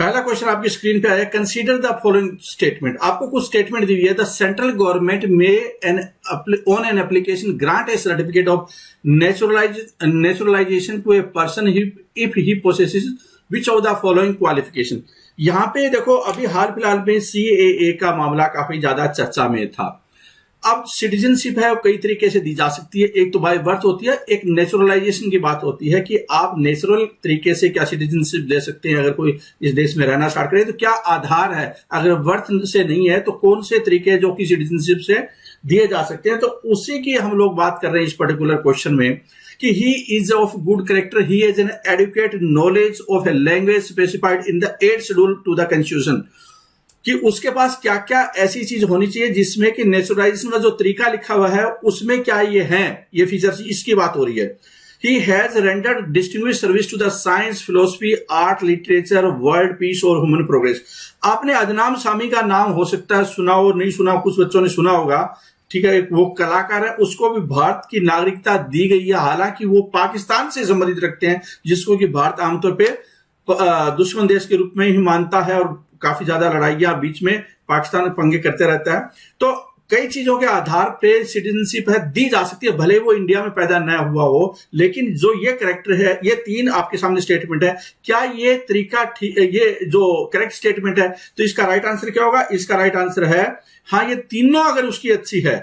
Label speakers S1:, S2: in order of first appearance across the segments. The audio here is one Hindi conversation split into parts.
S1: पहला क्वेश्चन आपकी स्क्रीन पे आया, कंसीडर द फॉलोइंग स्टेटमेंट। आपको कुछ स्टेटमेंट दी हुई है। द सेंट्रल गवर्नमेंट में on an application grant a certificate of naturalisation to a person if he possesses which of the following qualification. यहां पे देखो, अभी हाल फिलहाल में CAA का मामला काफी ज्यादा चर्चा में था। अब सिटीजनशिप है, कई तरीके से दी जा सकती है। एक तो बाय बर्थ होती है, एक नेचुरलाइजेशन की बात होती है कि आप नेचुरल तरीके से क्या सिटीजनशिप ले सकते हैं। अगर कोई इस देश में रहना स्टार्ट करे तो क्या आधार है, अगर बर्थ से नहीं है तो कौन से तरीके जो कि सिटीजनशिप से दिए जा सकते हैं। तो उसी की हम लोग बात कर रहे हैं इस पर्टिकुलर क्वेश्चन में कि he is of good character, he is an adequate knowledge of a language specified in the 8th schedule to the constitution, कि उसके पास क्या क्या ऐसी चीज होनी चाहिए जिसमें कि नेचुरलाइजेशन का जो तरीका लिखा हुआ है उसमें क्या ये है, ये फीचर्स, इसकी बात हो रही है। He has rendered distinguished service to the science, philosophy, art, literature, world peace और human progress। आपने अदनाम सामी का नाम हो सकता है सुना हो, नहीं सुना, कुछ बच्चों ने सुना होगा, ठीक है। वो कलाकार है, उसको भी भारत की नागरिकता दी गई है, हालांकि वो पाकिस्तान से संबंधित रखते हैं, जिसको कि भारत आमतौर पे दुश्मन देश के रूप में ही मानता है और काफी ज्यादा लड़ाइयां बीच में पाकिस्तान पंगे करते रहता है। तो कई चीजों के आधार पे सिटीजनशिप है दी जा सकती है, भले वो इंडिया में पैदा न हुआ हो, लेकिन जो ये करेक्टर है, ये 3 आपके सामने स्टेटमेंट है, क्या ये तरीका ठीक, ये जो करेक्ट स्टेटमेंट है, तो इसका राइट आंसर क्या होगा? इसका राइट आंसर है हाँ, ये तीनों अगर उसकी अच्छी है,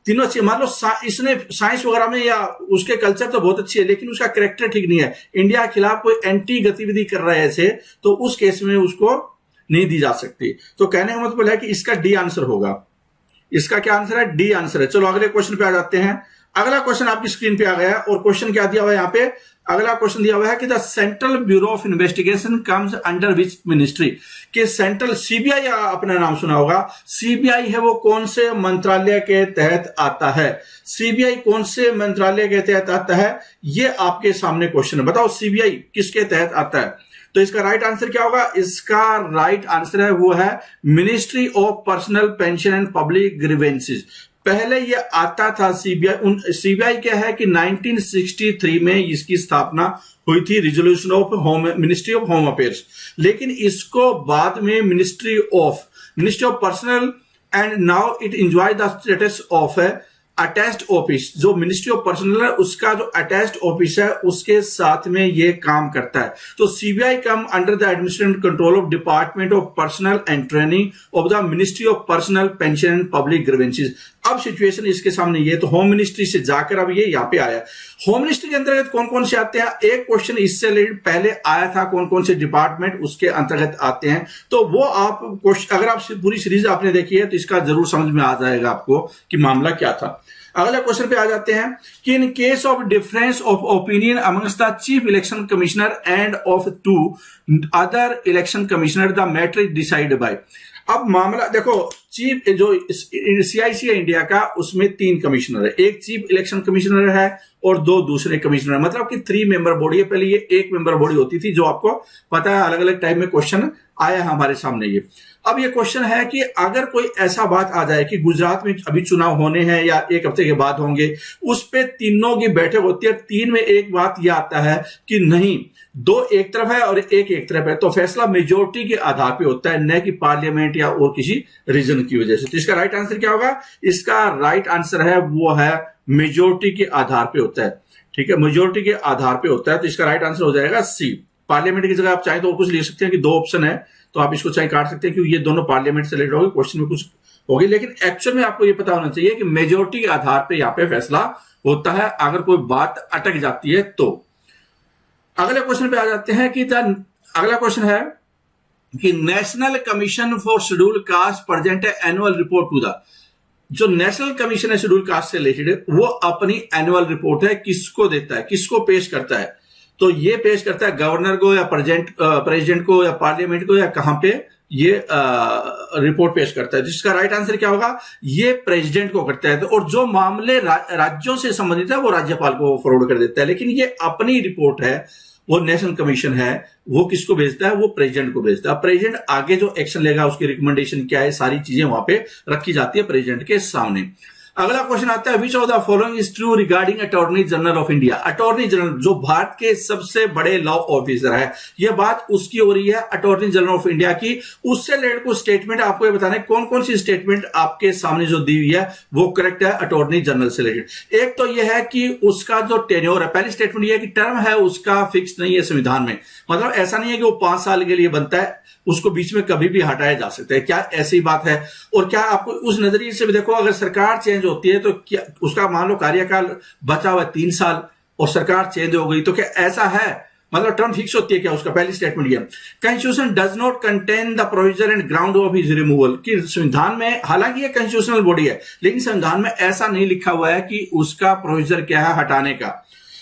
S1: तीनों अच्छी, मान लो इसने साइंस वगैरह में या उसके कल्चर तो बहुत अच्छी है, लेकिन उसका करेक्टर ठीक नहीं है, इंडिया के खिलाफ कोई एंटी गतिविधि कर रहा है ऐसे, तो उस केस में उसको नहीं दी जा सकती। तो कहने का मतलब है कि इसका डी आंसर होगा। इसका क्या आंसर है? डी आंसर है। चलो अगले क्वेश्चन पे आ जाते हैं। अगला क्वेश्चन आपकी स्क्रीन पे आ गया है और क्वेश्चन क्या दिया हुआ है यहाँ पे? अगला क्वेश्चन दिया हुआ है कि the central bureau of investigation comes under which ministry. कि सेंट्रल CBI, अपना नाम सुना होगा, CBI है वो कौन से मंत्रालय के तहत आता है? CBI कौन से मंत्रालय के तहत आता है, ये आपके सामने क्वेश्चन है। बताओ CBI किसके तहत आता है? तो इसका राइट आंसर क्या होगा? इसका राइट आंसर है वो है ministry of personal pension and public grievances. पहले ये आता था CBI क्या है कि 1963 में इसकी स्थापना हुई थी, resolution of home, ministry of home affairs. लेकिन इसको बाद में ministry of personal and now it enjoy the status of attached office. जो मिनिस्ट्री ऑफ पर्सनल है उसका जो अटैच्ड ऑफिस है उसके साथ में ये काम करता है। तो CBI come under the administrative control of department of personal and training of the ministry of personal pension and public grievances. अब सिचुएशन इसके सामने ये, तो होम मिनिस्ट्री से जाकर अब ये यहाँ पे आया। होम मिनिस्ट्री के अंतर्गत कौन कौन से आते हैं? एक क्वेश्चन इससे रिलेटेड पहले आया था, कौन कौन से डिपार्टमेंट उसके अंतर्गत आते हैं। तो वो आप अगर आप पूरी सीरीज आपने देखी है तो इसका जरूर समझ में आ जाएगा आपको कि मामला क्या था। अगला क्वेश्चन पे आ जाते हैं कि in case of difference of opinion amongst the chief election commissioner end of 2 other election commissioner the matter is decided by. अब मामला देखो, चीफ जो CIC है इंडिया का, उसमें 3 कमिश्नर है, एक चीफ इलेक्शन कमिश्नर है और 2 दूसरे कमिश्नर है, मतलब कि 3 मेंबर बॉडी है। पहले ये 1 मेंबर बॉडी होती थी, जो आपको पता है अलग अलग टाइम में क्वेश्चन आया है हमारे सामने ये। अब ये क्वेश्चन है कि अगर कोई ऐसा बात आ जाए कि गुजरात में अभी चुनाव होने हैं या 1 हफ्ते के बाद होंगे, उस पे तीनों की बैठक होती है, 3 में एक बात यह आता है कि नहीं, 2 एक तरफ है और 1 एक तरफ है, तो फैसला मेजोरिटी के आधार पे होता है, न कि पार्लियामेंट या और किसी रीजन की वजह से। तो इसका राइट आंसर क्या होगा? इसका राइट आंसर है वो है मेजोरिटी के आधार पे होता है, ठीक है, मेजोरिटी के आधार पे होता है। तो इसका राइट आंसर हो जाएगा C। पार्लियामेंट की जगह आप चाहें तो और कुछ लिख सकते हैं कि 2 ऑप्शन है, तो आप इसको चाहे काट सकते हैं क्योंकि ये दोनों पार्लियामेंट से रिलेटेड होगी, क्वेश्चन में कुछ होगी, लेकिन एक्चुअल में आपको ये पता होना चाहिए कि मेजोरिटी के आधार पे यहाँ पे फैसला होता है अगर कोई बात अटक जाती है तो। अगले क्वेश्चन पे आ जाते हैं कि अगला क्वेश्चन है कि national commission for schedule caste present annual report to the. जो नेशनल कमीशन है शेड्यूल कास्ट से रिलेटेड, वो अपनी एनुअल रिपोर्ट है किसको देता है, किसको पेश करता है? तो ये पेश करता है गवर्नर को या प्रेसिडेंट को या पार्लियामेंट को, या कहां पे ये रिपोर्ट पेश करता है? जिसका राइट आंसर क्या होगा? ये प्रेसिडेंट को करता है। तो और जो मामले राज्यों से संबंधित है वो राज्यपाल को फॉरवर्ड कर देता है, लेकिन ये अपनी रिपोर्ट है, वो नेशनल कमीशन है, वो किसको भेजता है? वो प्रेसिडेंट को भेजता है। प्रेसिडेंट आगे जो एक्शन लेगा, उसकी रिकमेंडेशन क्या है, सारी चीजें वहां पे रखी जाती है प्रेसिडेंट के सामने। अगला क्वेश्चन आता है, which of the following is true regarding attorney general of India. Attorney general जो भारत के सबसे बड़े लॉ ऑफिसर है, यह बात उसकी हो रही है, अटॉर्नी जनरल ऑफ इंडिया की। उससे रिलेटेड कुछ स्टेटमेंट आपको ये बताना है, कौन कौन सी स्टेटमेंट आपके सामने जो दी हुई है वो करेक्ट है अटॉर्नी जनरल से रिलेटेड। एक तो यह है कि उसका जो टेन्योर है, पहली स्टेटमेंट यह है कि टर्म है उसका फिक्स नहीं है संविधान में, मतलब ऐसा नहीं है कि वो 5 साल के लिए बनता है, उसको बीच में कभी भी हटाया जा सकता है। क्या ऐसी बात है? और क्या आपको उस नजरिए से भी देखो, अगर सरकार चेंज होती है तो क्या उसका मान लो कार्यकाल बचा हुआ 3 साल और सरकार चेंज हो गई, तो क्या ऐसा है, मतलब टर्म फिक्स होती है क्या उसका? पहली स्टेटमेंट ये, constitution does not contain the provision and ground of his removal, कि संविधान में, हालांकि ये कॉन्स्टिट्यूशनल बॉडी है लेकिन संविधान में ऐसा नहीं लिखा हुआ है कि उसका प्रोविजन क्या है हटाने का।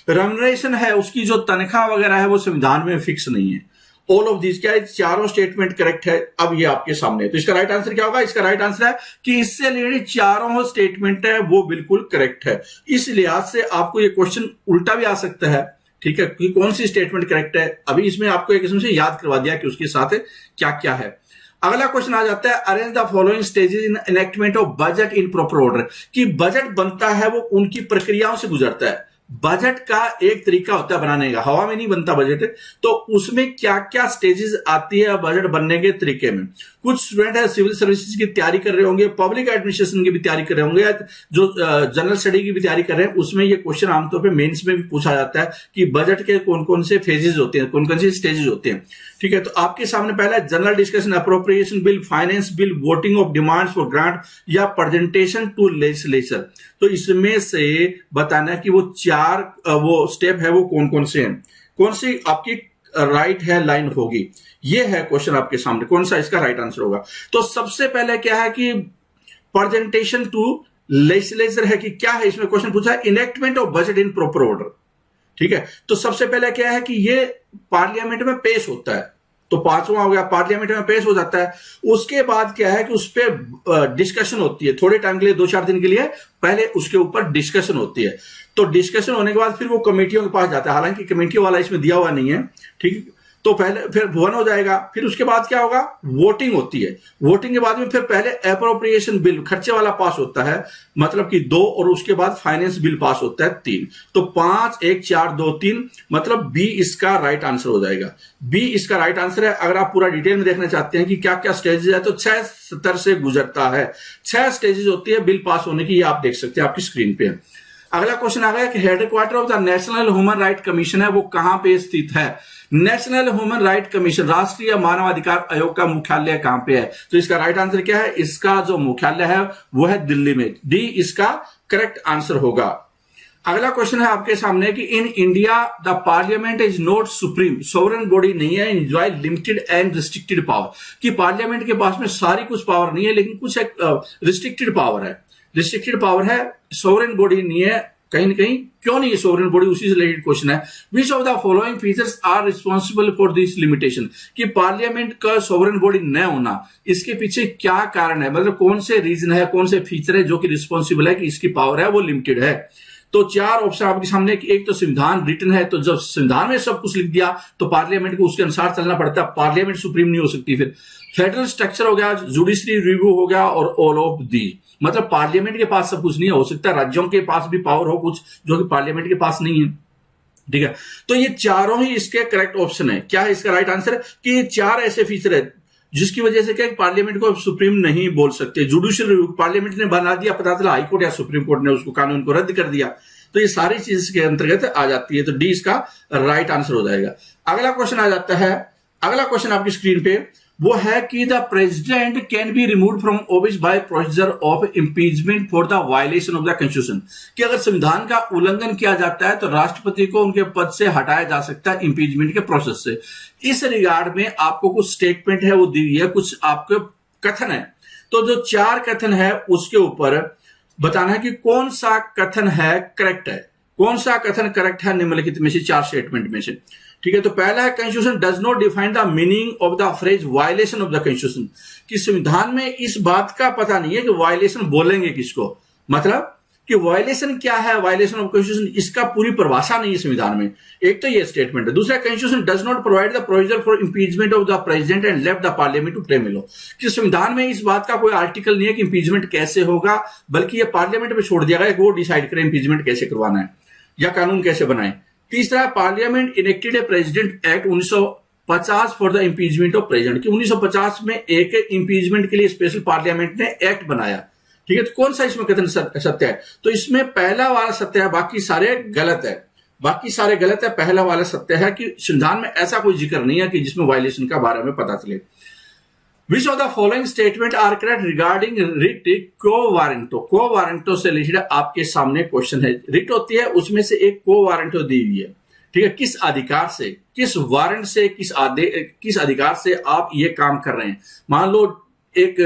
S1: रेम्युनरेशन है, उसकी जो तनख्वाह वगैरह है वो संविधान में फिक्स नहीं है। ऑल ऑफ दिस, क्या चारों स्टेटमेंट करेक्ट है? अब ये आपके सामने है, तो इसका राइट आंसर क्या होगा? इसका राइट आंसर है कि इससे रिलेटेड चारों स्टेटमेंट है वो बिल्कुल करेक्ट है। इस लिहाज से आपको ये क्वेश्चन उल्टा भी आ सकता है, ठीक है, कि कौन सी स्टेटमेंट करेक्ट है। अभी इसमें आपको एक किस्म से याद करवा दिया कि उसके साथ क्या क्या है। अगला क्वेश्चन आ जाता है, arrange the following stages in enactment of budget in proper order, कि बजट बनता है वो उनकी प्रक्रियाओं से गुजरता है। बजट का एक तरीका होता है बनाने का, हवा में नहीं बनता बजट, तो उसमें क्या क्या स्टेजेस आती है बजट बनने के तरीके में। कुछ स्टूडेंट है सिविल सर्विसेज की तैयारी कर रहे होंगे, पब्लिक एडमिनिस्ट्रेशन की भी तैयारी कर रहे होंगे, या जो जनरल स्टडी की भी तैयारी कर रहे हैं, उसमें ये क्वेश्चन आमतौर पे मेंस में भी पूछा जाता है कि बजट के कौन कौन से फेजेस होते हैं, कौन कौन से स्टेजेस होते हैं, ठीक है। तो आपके सामने पहला है general discussion, appropriation bill, finance bill, voting of demands for grant या प्रेजेंटेशन टू लेजिस्लेचर। तो इसमें से बताना है कि वो 4 वो स्टेप है वो कौन कौन से हैं, कौन सी आपकी राइट है लाइन होगी। ये है क्वेश्चन आपके सामने, कौन सा इसका राइट आंसर होगा। तो सबसे पहले क्या है कि प्रेजेंटेशन टू लेजिस्लेचर है, कि क्या है इसमें क्वेश्चन पूछा है, enactment of budget in proper order, ठीक है। तो सबसे पहले क्या है कि ये पार्लियामेंट में पेश होता है, तो 5वां हो गया, पार्लियामेंट में पेश हो जाता है। उसके बाद क्या है कि उस पर डिस्कशन होती है, थोड़े टाइम के लिए, 2-4 दिन के लिए पहले उसके ऊपर डिस्कशन होती है। तो डिस्कशन होने के बाद फिर वो कमेटियों के पास जाता है, हालांकि कमेटी वाला इसमें दिया हुआ नहीं है, ठीक। तो पहले फिर भवन हो जाएगा, फिर उसके बाद क्या होगा, वोटिंग होती है। वोटिंग के बाद में फिर पहले अप्रोप्रिएशन बिल खर्चे वाला पास होता है, मतलब कि 2, और उसके बाद फाइनेंस बिल पास होता है 3। तो 5, 1, 4, 2, 3, मतलब बी इसका राइट आंसर हो जाएगा। बी इसका राइट आंसर है। अगर आप पूरा डिटेल में देखना चाहते हैं कि क्या क्या स्टेजेस है, तो 6 स्तर से गुजरता है, 6 स्टेजेस होती है बिल पास होने की, ये आप देख सकते हैं आपकी स्क्रीन पे। अगला क्वेश्चन आ गया कि headquarter of the national human right commission है वो कहां पे स्थित है। नेशनल ह्यूमन राइट कमीशन, राष्ट्रीय मानवाधिकार आयोग का मुख्यालय कहां पे है? तो इसका राइट आंसर क्या है? इसका जो मुख्यालय है वो है दिल्ली में। डी इसका करेक्ट आंसर होगा। अगला क्वेश्चन है आपके सामने कि in India the parliament is not supreme, sovereign body नहीं है, enjoy limited and restricted power, कि पार्लियामेंट के पास में सारी कुछ पावर नहीं है लेकिन कुछ एक रिस्ट्रिक्टेड पावर है, रिस्ट्रिक्टेड पावर है, सोवरेन बॉडी नहीं है कहीं ना कहीं। क्यों नहीं है सोवरेन बॉडी, उसी से रिलेटेड क्वेश्चन है। Which of the following features are responsible for this limitation, कि पार्लियामेंट का सोवरेन बॉडी न होना, इसके पीछे क्या कारण है, मतलब कौन से रीजन है, कौन से फीचर है जो कि रिस्पॉन्सिबल है कि इसकी पावर है वो लिमिटेड है। तो 4 ऑप्शन आपके सामने, एक तो संविधान रिटन है, तो जब संविधान में सब कुछ लिख दिया तो पार्लियामेंट को उसके अनुसार चलना पड़ता है, पार्लियामेंट सुप्रीम नहीं हो सकती। फिर फेडरल स्ट्रक्चर हो गया, जुडिशरी रिव्यू हो गया, और ऑल ऑफ दी, मतलब पार्लियामेंट के पास सब कुछ नहीं हो सकता, राज्यों के पास भी पावर हो कुछ जो कि पार्लियामेंट के पास नहीं है, ठीक है। तो ये चारों ही इसके करेक्ट ऑप्शन है। क्या है इसका राइट आंसर? कि ये 4 ऐसे फीचर है जिसकी वजह से क्या पार्लियामेंट को सुप्रीम नहीं बोल सकते। जुडिशियल रिव्यू पार्लियामेंट ने बना दिया, पता चला हाई कोर्ट या सुप्रीम कोर्ट ने उसको कानून को रद्द कर दिया, तो ये सारी चीज के अंतर्गत आ जाती है। तो डी इसका राइट आंसर हो जाएगा। अगला क्वेश्चन आ जाता है, अगला क्वेश्चन आपकी स्क्रीन पे वो है कि the president can be removed from office by procedure of impeachment for the violation of the constitution, कि अगर संविधान का उल्लंघन किया जाता है तो राष्ट्रपति को उनके पद से हटाया जा सकता है इम्पीचमेंट के प्रोसेस से। इस रिगार्ड में आपको कुछ स्टेटमेंट है वो दी हुई है, कुछ आपके कथन है। तो जो 4 कथन है उसके ऊपर बताना है कि कौन सा कथन है करेक्ट है, कौन सा कथन करेक्ट है निम्नलिखित में से 4 स्टेटमेंट में से, ठीक है। तो पहला है constitution does not define the meaning of the phrase violation of the constitution, कि संविधान में इस बात का पता नहीं है कि वायलेशन बोलेंगे किसको, मतलब कि वायलेशन क्या है, वायलेशन ऑफ कॉन्स्टिट्यूशन, इसका पूरी परिभाषा नहीं है संविधान में। एक तो ये स्टेटमेंट है। दूसरा, constitution does not provide the provision for impeachment of the president and left the parliament to claim law, कि संविधान में इस बात का कोई आर्टिकल नहीं है कि इम्पीचमेंट कैसे होगा, बल्कि ये पार्लियामेंट में छोड़ दिया गया कि वो डिसाइड करे इम्पीचमेंट कैसे करवाना है या कानून कैसे बनाए। तीसरा, parliament enacted A president act 1950 for the impeachment of president, कि 1950 में एक इम्पीचमेंट के लिए स्पेशल पार्लियामेंट ने एक्ट बनाया। ठीक है, तो कौन सा इसमें कथन सत्य है? तो इसमें पहला वाला सत्य है, बाकी सारे गलत है। बाकी सारे गलत है, पहला वाला सत्य है कि संविधान में ऐसा कोई जिक्र नहीं है कि जिसमें वायलेशन का बारे में पता चले। Which of the following statement are correct regarding writ quo warranto? Quo warranto से रिलेटेड आपके सामने क्वेश्चन है। रिट होती है, उसमें से एक को वारंटो दी हुई है। ठीक है, किस अधिकार से, किस वारंट से, किस अधिकार से आप ये काम कर रहे हैं? मान लो एक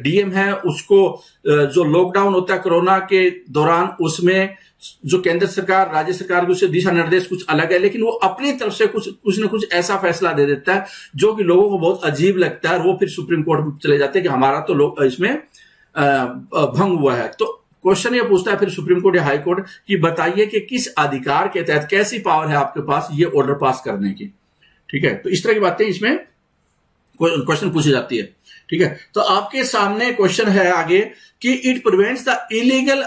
S1: डीएम है, उसको जो लॉकडाउन होता है कोरोना के दौरान, उसमें जो केंद्र सरकार, राज्य सरकार के उससे दिशा निर्देश कुछ अलग है, लेकिन वो अपनी तरफ से कुछ न कुछ ऐसा फैसला दे देता है जो कि लोगों को बहुत अजीब लगता है, और वो फिर सुप्रीम कोर्ट में चले जाते हैं कि हमारा तो इसमें भंग हुआ है। तो क्वेश्चन ये पूछता है फिर सुप्रीम कोर्ट या हाई कोर्ट कि बताइए कि किस अधिकार के तहत, कैसी पावर है आपके पास ये ऑर्डर पास करने की। ठीक है, तो इस तरह की बातें इसमें क्वेश्चन पूछी जाती है। ठीक है, तो आपके सामने क्वेश्चन है आगे कि it prevents the illegal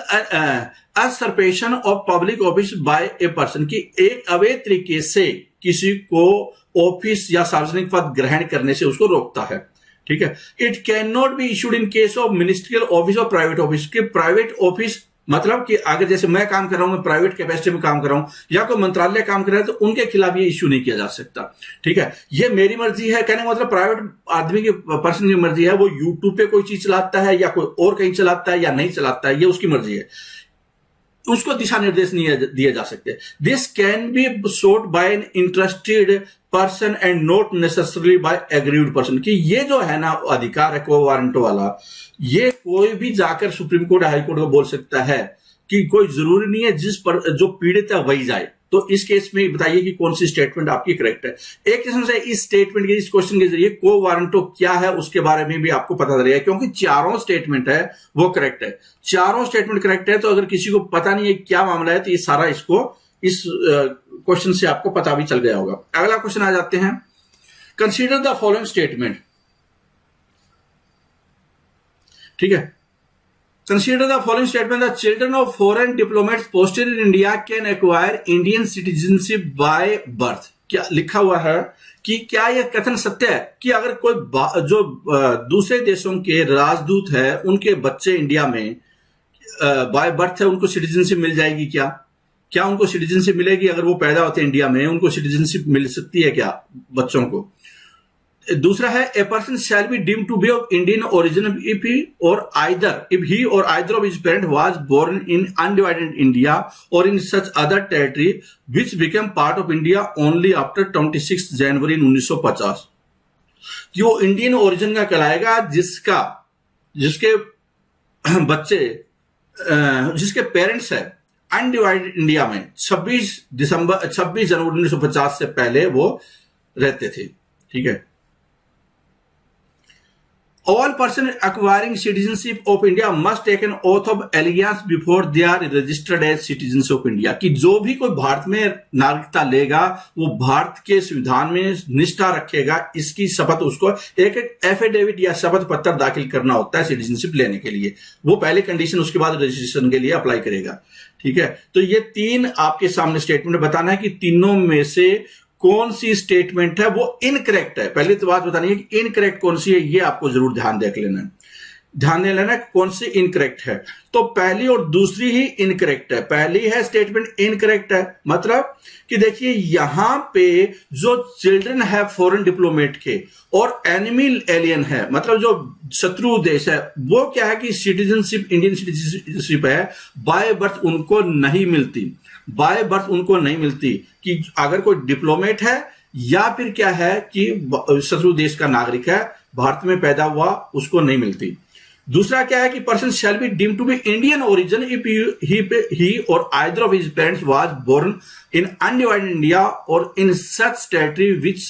S1: usurpation of public office by a person, कि एक अवैध तरीके से किसी को ऑफिस या सार्वजनिक पद ग्रहण करने से उसको रोकता है। ठीक है, it can not be issued in case of ministerial office और प्राइवेट ऑफिस, कि प्राइवेट ऑफिस मतलब कि अगर जैसे मैं काम कर रहा हूं, मैं प्राइवेट कैपेसिटी में काम कर रहा हूं, या कोई मंत्रालय काम कर रहा है, तो उनके खिलाफ ये इश्यू नहीं किया जा सकता। ठीक है, ये मेरी मर्जी है, कहने का मतलब प्राइवेट आदमी की, पर्सन की मर्जी है, वो यूट्यूब पे कोई चीज चलाता है या कोई और कहीं चलाता है या नहीं चलाता है, ये उसकी मर्जी है, उसको दिशा निर्देश नहीं दिए जा सकते। This can be sought by an interested person and not necessarily by aggrieved person, कि ये जो है ना अधिकार है को वारंटो वाला, ये कोई भी जाकर सुप्रीम कोर्ट हाई कोर्ट को बोल सकता है, कि कोई जरूरी नहीं है जिस पर जो पीड़ित है वही जाए। तो इस केस में बताइए कि कौन सी स्टेटमेंट आपकी करेक्ट है। एक किस्म से इस स्टेटमेंट के, इस क्वेश्चन के जरिए को वारंटो क्या है उसके बारे में भी आपको पता चलेगा, क्योंकि चारों स्टेटमेंट है वो करेक्ट है। चारों स्टेटमेंट करेक्ट है, तो अगर किसी को पता नहीं है क्या मामला है, तो ये सारा इसको इस क्वेश्चन से आपको पता भी चल गया होगा। अगला क्वेश्चन आ जाते हैं, कंसीडर द फॉलोइंग स्टेटमेंट। ठीक है, consider the following statement: the children of foreign diplomats posted in India can acquire Indian citizenship by birth। क्या लिखा हुआ है कि क्या यह कथन सत्य है कि अगर कोई जो दूसरे देशों के राजदूत है, उनके बच्चे इंडिया में बाय बर्थ है, उनको सिटीजनशिप मिल जाएगी? क्या उनको सिटीजनशिप मिलेगी? अगर वो पैदा होते हैं इंडिया में, उनको सिटीजनशिप मिल सकती है क्या बच्चों को? दूसरा है, a person shall be deemed to be of Indian origin if he or either of his parent was born in undivided India or in such other territory which became part of India only after 26 January 1950। कि वो इंडियन ओरिजिन का कहलाएगा जिसके बच्चे जिसके पेरेंट्स है अनडिवाइडेड इंडिया में 26 जनवरी 1950 से पहले वो रहते थे। ठीक है, All person acquiring citizenship of India must take an oath of allegiance before they are registered as citizens of India। कि जो भी कोई भारत में नागरिकता लेगा वो भारत के संविधान में निष्ठा रखेगा, इसकी शपथ उसको एक एफिडेविट या शपथ पत्र दाखिल करना होता है सिटीजनशिप लेने के लिए। वो पहले कंडीशन, उसके बाद रजिस्ट्रेशन के लिए अप्लाई करेगा। ठीक है, तो ये तीन आपके सामने स्टेटमेंट बताना है कि तीनों में से कौन सी स्टेटमेंट है वो इनकरेक्ट है। पहली तो बात बतानी है कि इनकरेक्ट कौन सी है, ये आपको जरूर ध्यान दे लेना कौन सी इनकरेक्ट है। तो पहली और दूसरी ही इनकरेक्ट है। पहली है स्टेटमेंट इनकरेक्ट है, मतलब कि देखिए यहां पे जो चिल्ड्रन है फॉरेन डिप्लोमेट के और एनिमी एलियन है, मतलब जो शत्रु देश है, वो क्या है कि सिटीजनशिप, इंडियन सिटीजनशिप है, बाय बर्थ उनको नहीं मिलती। बाय बर्थ उनको नहीं मिलती कि अगर कोई डिप्लोमेट है या फिर क्या है कि शत्रु देश का नागरिक है, भारत में पैदा हुआ, उसको नहीं मिलती। दूसरा क्या है कि person shall be deemed to be Indian origin if he or either of his parents was born in undivided India or in such territory which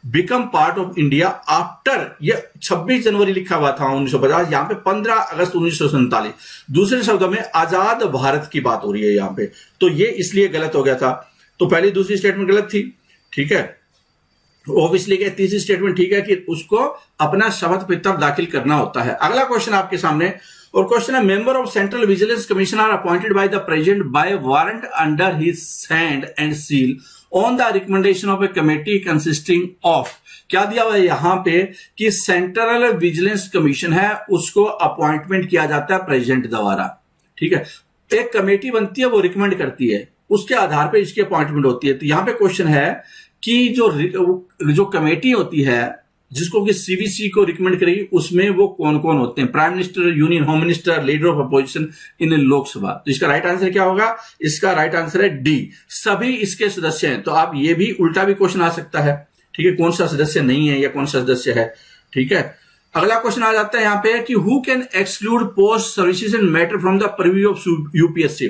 S1: became part of India only after 26 January 1950। कि वो इंडियन ओरिजिन का कहलाएगा जिसके बच्चे जिसके become part of India after, ये 26 जनवरी लिखा हुआ था 1950, यहां पे 15 अगस्त 1947। दूसरे शब्दों में आजाद भारत की बात हो रही है यहां पे, तो ये इसलिए गलत हो गया था। तो पहली दूसरी स्टेटमेंट गलत थी, ठीक है। ऑब्वियसली क्या तीसरी स्टेटमेंट ठीक है कि उसको अपना शपथ पत्र दाखिल करना होता है। अगला क्वेश्चन आपके सामने, और क्वेश्चन है member of central vigilance commission are appointed by the president by warrant under his hand and seal on the recommendation of a committee consisting of, क्या दिया हुआ है यहां पे कि सेंट्रल विजिलेंस कमीशन है उसको अपॉइंटमेंट किया जाता है प्रेसिडेंट द्वारा, ठीक है। एक कमेटी बनती है, वो रिकमेंड करती है, उसके आधार पर इसकी अपॉइंटमेंट होती है। तो यहां पे क्वेश्चन है कि जो कमेटी होती है जिसको कि सीवीसी को रिकमेंड करेगी, उसमें वो कौन कौन होते हैं? Prime minister, union home minister, leader of opposition in Lok Sabha. तो इसका राइट आंसर क्या होगा? इसका राइट आंसर है डी, सभी इसके सदस्य हैं। तो आप ये भी उल्टा भी क्वेश्चन आ सकता है, ठीक है, कौन सा सदस्य नहीं है या कौन सा सदस्य है, ठीक है। अगला क्वेश्चन आ जाता है यहां पे कि who can exclude post services and matter from the preview of UPSC.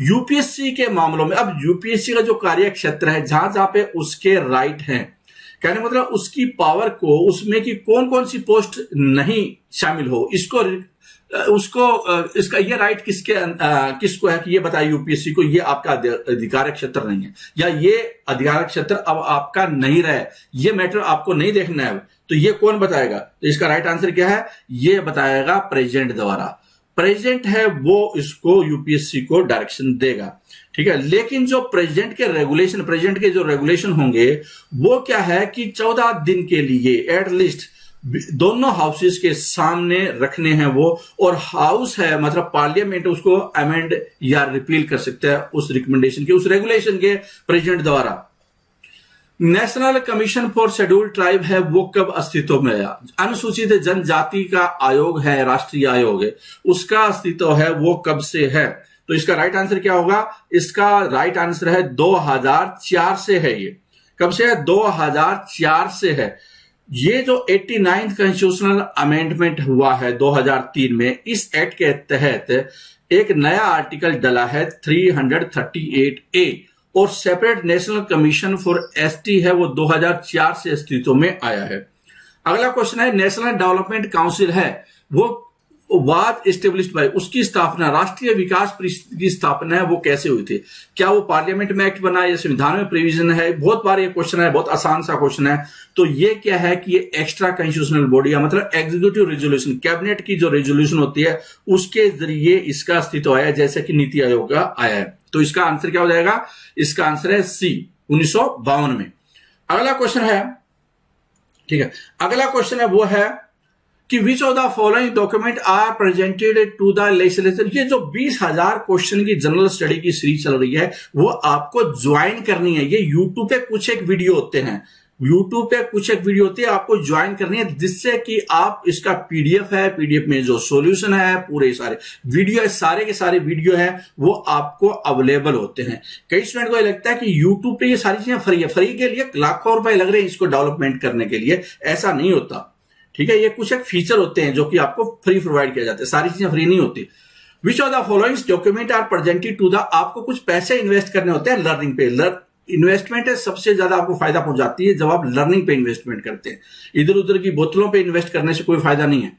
S1: UPSC के मामलों में अब यूपीएससी का जो कार्य क्षेत्र है, जहां जहां पे उसके राइट हैं, कहने मतलब उसकी पावर को, उसमें की कौन कौन सी पोस्ट नहीं शामिल हो, इसका ये राइट किसको है कि ये बताए यूपीएससी को ये आपका अधिकार क्षेत्र नहीं है, या ये अधिकार क्षेत्र अब आपका नहीं रहा है, ये मैटर आपको नहीं देखना है, तो ये कौन बताएगा? तो इसका राइट आंसर क्या है? ये बताएगा प्रेसिडेंट द्वारा। प्रेसिडेंट है वो इसको यूपीएससी को डायरेक्शन देगा, ठीक है। लेकिन जो प्रेसिडेंट के जो रेगुलेशन होंगे वो क्या है कि 14 दिन के लिए एटलीस्ट दोनों हाउसेस के सामने रखने हैं वो, और हाउस है मतलब पार्लियामेंट उसको अमेंड या रिपील कर सकता है उस रिकमेंडेशन के, उस रेगुलेशन के प्रेसिडेंट द्वारा। National commission for scheduled tribe है वो कब अस्तित्व में आया? अनुसूचित जनजाति का आयोग है, राष्ट्रीय आयोग है, उसका अस्तित्व है वो कब से है? तो इसका राइट आंसर क्या होगा? इसका राइट आंसर है 2004 से है। ये कब से है? 2004 से है। ये जो 89th कॉन्स्टिट्यूशनल अमेंडमेंट हुआ है 2003 में, इस एक्ट के तहत एक नया आर्टिकल डला है 338A, और separate national commission for ST है वो 2004 से अस्तित्व में आया है। अगला क्वेश्चन है नेशनल डेवलपमेंट काउंसिल है वो वाज एस्टेब्लिश्ड बाय, उसकी स्थापना, राष्ट्रीय विकास परिषद की स्थापना है वो कैसे हुई थी? क्या वो पार्लियामेंट में एक्ट बना या संविधान में प्रोविजन है? बहुत बार ये क्वेश्चन है, बहुत आसान सा क्वेश्चन है। तो ये क्या है कि ये एक्स्ट्रा कॉन्स्टिट्यूशनल बॉडी है, मतलब एग्जीक्यूटिव रेजोल्यूशन, कैबिनेट की जो रेजोल्यूशन होती है उसके जरिए इसका अस्तित्व आया, जैसे कि नीति आयोग का आया है। तो इसका आंसर क्या हो जाएगा? इसका आंसर है सी, 1952 में। अगला क्वेश्चन है, ठीक है, अगला क्वेश्चन है वो है कि which of the following document are presented to the legislature. ये जो 20,000 क्वेश्चन की जनरल स्टडी की सीरीज चल रही है वो आपको ज्वाइन करनी है। ये यूट्यूब पे कुछ एक वीडियो होते हैं, आपको ज्वाइन करनी है, जिससे कि आप इसका पीडीएफ है, पीडीएफ में जो सॉल्यूशन है, पूरे सारे वीडियो, सारे के सारे वीडियो है वो आपको अवेलेबल होते हैं। कई स्टूडेंट को ये लगता है कि यूट्यूब पे ये सारी चीजें फ्री है, फ्री के लिए लाखों रुपए लग रहे हैं इसको डेवलपमेंट करने के लिए, ऐसा नहीं होता, ठीक है। ये कुछ एक फीचर होते हैं जो कि आपको फ्री प्रोवाइड किया जाता है, सारी चीजें फ्री नहीं होती। Which of the following document are presented to the, आपको कुछ पैसे इन्वेस्ट करने होते हैं लर्निंग पे। इन्वेस्टमेंट है सबसे ज्यादा आपको फायदा पहुंचाती है जब आप लर्निंग पे इन्वेस्टमेंट करते हैं, इधर उधर की बोतलों पे इन्वेस्ट करने से कोई फायदा नहीं है।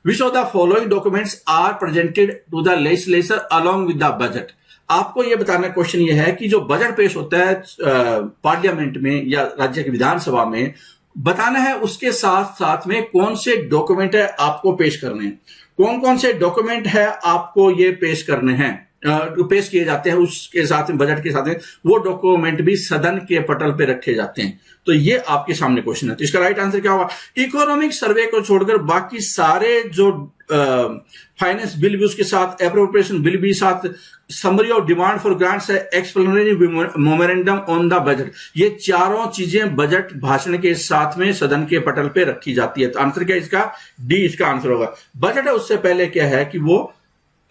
S1: Which of the following documents are presented to the legislature along with the budget. आपको यह बताना क्वेश्चन यह है कि जो बजट पेश होता है पार्लियामेंट में या राज्य की विधानसभा में, बताना है उसके साथ साथ में कौन से डॉक्यूमेंट है आपको पेश करने हैं, कौन कौन से डॉक्यूमेंट है आपको ये पेश करने हैं, पेश किए जाते हैं। उसके साथ में बजट के साथ में वो डॉक्यूमेंट भी सदन के पटल पे रखे जाते हैं। तो ये आपके सामने क्वेश्चन है। तो इसका राइट आंसर क्या होगा? इकोनॉमिक सर्वे को छोड़कर बाकी सारे जो फाइनेंस बिल भी उसके साथ, एप्रोप्रिएशन बिल भी साथ, summary of demand for grants है, explanatory memorandum on the budget, ये चारों चीजें बजट भाषण के साथ में सदन के पटल पे रखी जाती है। तो आंसर क्या इसका? डी इसका आंसर होगा। बजट है उससे पहले क्या है कि वो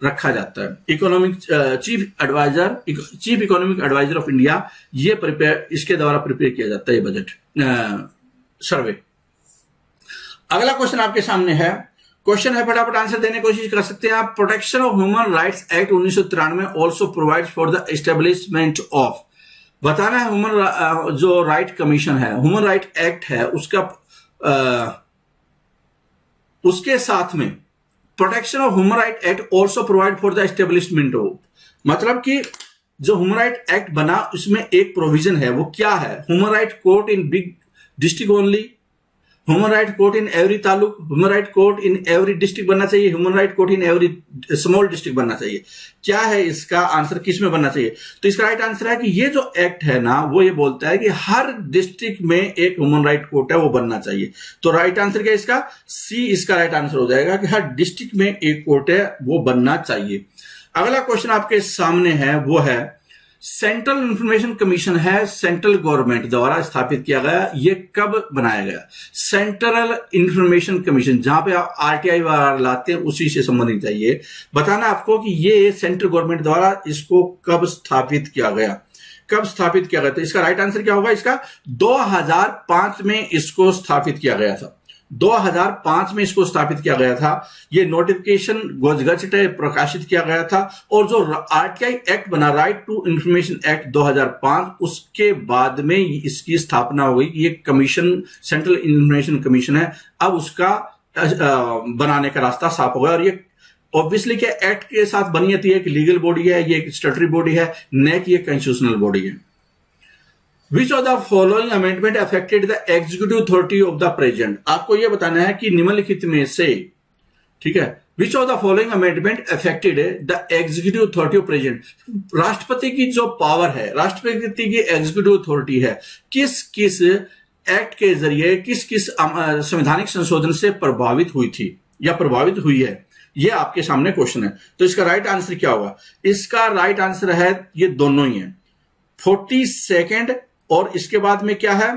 S1: रखा जाता है। Economic chief economic adviser of India, ये प्रिपेयर, इसके द्वारा प्रिपेयर किया जाता है ये बजट सर्वे। अगला क्वेश्चन आपके सामने है, क्वेश्चन है, फटाफट आंसर देने की कोशिश कर सकते हैं आप। Protection of human rights act 1993 also provides for the establishment of, बताना है ह्यूमन जो राइट कमीशन है, ह्यूमन राइट एक्ट है, उसके साथ में protection of human right act also provide for the establishment of, मतलब कि जो ह्यूमन राइट एक्ट बना उसमें एक प्रोविजन है, वो क्या है? Human right court in big district only, human right court in every taluk, human right court in every district बनना चाहिए, human right court in every small district बनना चाहिए। क्या है इसका आंसर, किस में बनना चाहिए? तो इसका राइट आंसर है कि ये जो एक्ट है ना वो ये बोलता है कि हर डिस्ट्रिक्ट में एक ह्यूमन राइट कोर्ट है, वो बनना चाहिए। तो राइट आंसर क्या है इसका? सी इसका राइट आंसर हो जाएगा कि हर डिस्ट्रिक्ट में एक कोर्ट है, वो बनना चाहिए। अगला क्वेश्चन आपके सामने है, वो है सेंट्रल इंफॉर्मेशन कमीशन है, सेंट्रल गवर्नमेंट द्वारा स्थापित किया गया, ये कब बनाया गया? सेंट्रल इंफॉर्मेशन कमीशन, जहां पे आप आरटीआई लाते हैं उसी से संबंधित है। ये बताना आपको कि ये सेंट्रल गवर्नमेंट द्वारा इसको कब स्थापित किया गया, कब स्थापित किया गया? तो इसका राइट आंसर क्या होगा? इसका 2005 में इसको स्थापित किया गया था, 2005 में इसको स्थापित किया गया था। ये नोटिफिकेशन गजट प्रकाशित किया गया था, और जो आरटीआई एक्ट बना, राइट टू इंफॉर्मेशन एक्ट 2005, उसके बाद में इसकी स्थापना हो गई। ये कमीशन सेंट्रल इंफॉर्मेशन कमीशन है, अब उसका बनाने का रास्ता साफ हो गया। और ये ऑब्वियसली क्या एक्ट के साथ बनी होती है कि लीगल बॉडी है, ये एक स्टैट्यूटरी बॉडी है, न कि ये कॉन्स्टिट्यूशनल बॉडी है। Which of the following amendment affected the executive authority of the president? आपको यह बताना है कि निम्नलिखित में से, ठीक है, Which of the following amendment affected the executive authority of president? राष्ट्रपति की जो पावर है, राष्ट्रपति की एग्जीक्यूटिव अथॉरिटी है, किस किस एक्ट के जरिए, किस किस संवैधानिक संशोधन से प्रभावित हुई थी या प्रभावित हुई है? ये आपके सामने क्वेश्चन है। तो इसका राइट आंसर क्या होगा? इसका राइट आंसर है ये दोनों ही है, 42nd और इसके बाद में क्या है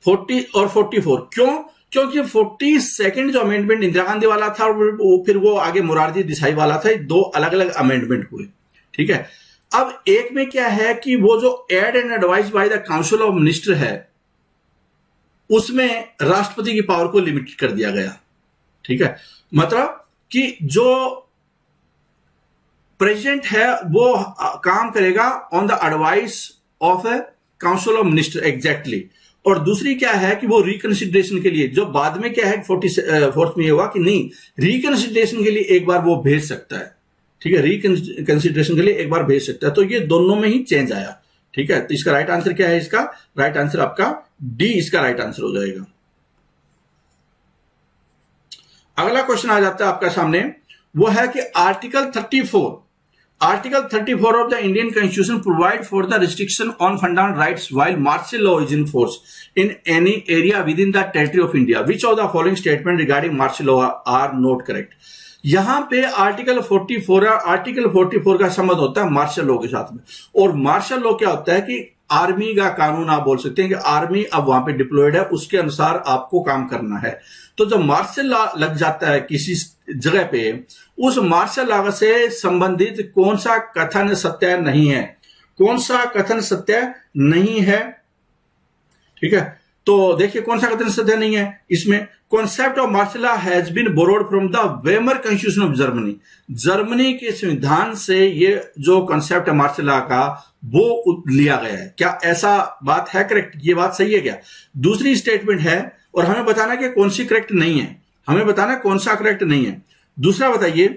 S1: 40 और 44। क्यों? क्योंकि 42nd जो अमेंडमेंट इंदिरा गांधी वाला था और फिर वो आगे मोरारजी देसाई वाला था, दो अलग अलग अमेंडमेंट हुए, ठीक है। अब एक में क्या है कि वो जो aid and advice by the council of minister है, उसमें राष्ट्रपति की पावर को लिमिट कर दिया गया, ठीक है। मतलब कि जो प्रेसिडेंट है वो काम करेगा on the advice of A council of minister, exactly. और दूसरी क्या है कि वो रिकंसिडरेशन के लिए, जो बाद में क्या है 44th में हुआ कि नहीं, रिकंसिडरेशन के लिए एक बार वो भेज सकता है, ठीक है, रिकंसिडरेशन के लिए एक बार भेज सकता है। तो ये दोनों में ही चेंज आया, ठीक है। तो इसका राइट आंसर क्या है? इसका राइट आंसर आपका डी इसका राइट आंसर हो जाएगा। अगला क्वेश्चन आ जाता है आपका सामने, वो है कि article 34 of the Indian Constitution provide for the restriction on fundamental rights while martial law is in force in any area within the territory of India. Which of the following statement regarding martial law are not correct? यहां पे आर्टिकल 44 है, आर्टिकल 44 का संबंध होता है मार्शल लॉ के साथ में। और मार्शल लॉ क्या होता है कि आर्मी का कानून आप बोल सकते हैं कि आर्मी अब वहां पे डिप्लॉयड है, उसके अनुसार आपको काम करना है। तो जब मार्शल लॉ लग जाता है किसी जगह पे, उस मार्शल लॉ से संबंधित कौन सा कथन सत्य नहीं है, कौन सा कथन सत्य नहीं है, ठीक है। तो देखिए कौन सा कथन सत्य नहीं है इसमें। Concept of martial law has been borrowed from the Weimar constitution of Germany. Germany के संविधान से ये जो कॉन्सेप्ट है मार्शल लॉ का वो लिया गया है। क्या ऐसा बात है करेक्ट? ये बात सही है क्या? दूसरी स्टेटमेंट है और हमें बताना कि कौन सी करेक्ट नहीं है, हमें बताना कौन सा करेक्ट नहीं है। दूसरा बताइए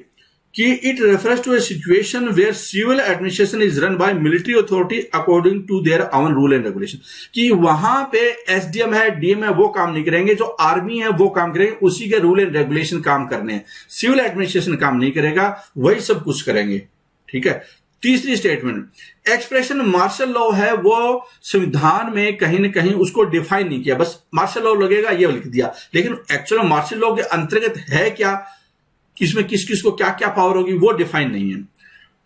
S1: कि it refers to a situation where civil administration is run by military authority according to their own rule and regulation. कि वहां पे एसडीएम है, डीएम है, वो काम नहीं करेंगे, जो आर्मी है वो काम करेंगे, उसी के रूल एंड रेगुलेशन काम करने हैं, सिविल एडमिनिस्ट्रेशन काम नहीं करेगा, वही सब कुछ करेंगे, ठीक है। तीसरी स्टेटमेंट, एक्सप्रेशन मार्शल लॉ है वो संविधान में कहीं ना कहीं उसको डिफाइन नहीं किया, बस मार्शल लॉ लगेगा ये लिख दिया, लेकिन एक्चुअल मार्शल लॉ के अंतर्गत है क्या, इसमें किस किस को क्या क्या पावर होगी वो डिफाइन नहीं है।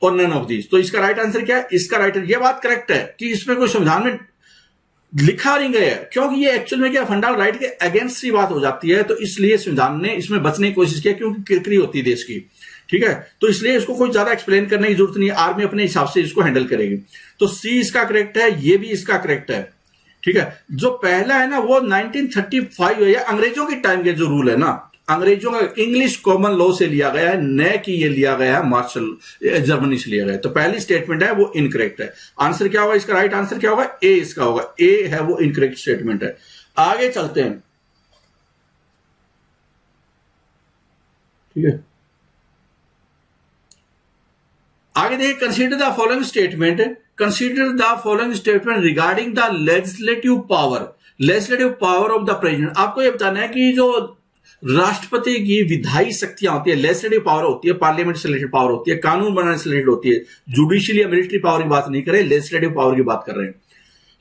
S1: और नन ऑफ दीज। तो इसका राइट आंसर क्या है? इसका राइट ये बात करेक्ट है कि इसमें कोई संविधान में लिखा नहीं गया है, क्योंकि ये एक्चुअल में क्या फंडामेंटल राइट के अगेंस्ट ही बात हो जाती है। तो इसलिए संविधान ने इसमें बचने की कोशिश की, क्योंकि किरकिरी होती है देश की, ठीक है। तो इसलिए इसको कोई ज्यादा एक्सप्लेन करने की जरूरत नहीं है, आर्मी अपने हिसाब से इसको हैंडल करेगी। तो सी इसका करेक्ट है, ये भी इसका करेक्ट है, ठीक है। जो पहला है ना वो 1935 है, अंग्रेजों के टाइम के जो रूल है ना, अंग्रेजों का इंग्लिश कॉमन लॉ से लिया गया है, न कि ये लिया गया है मार्शल जर्मनी से लिया गया है। तो पहली स्टेटमेंट है वो इनकरेक्ट है। आंसर क्या होगा इसका? राइट आंसर क्या होगा? ए इसका होगा। ए है वो इनकरेक्ट स्टेटमेंट है। आगे चलते हैं, ठीक है। आगे देखिए, consider the following statement, consider the following statement regarding the legislative power of the president. आपको यह बताना है कि जो राष्ट्रपति की विधायी शक्तियां होती है, लेजिस्लेटिव पावर होती है, पार्लियामेंट से रिलेटेड पावर होती है, कानून बनाने से रिलेटेड होती है, जुडिशियल या मिलिट्री पावर की बात नहीं कर रहे, लेजिस्लेटिव पावर की बात कर रहे हैं।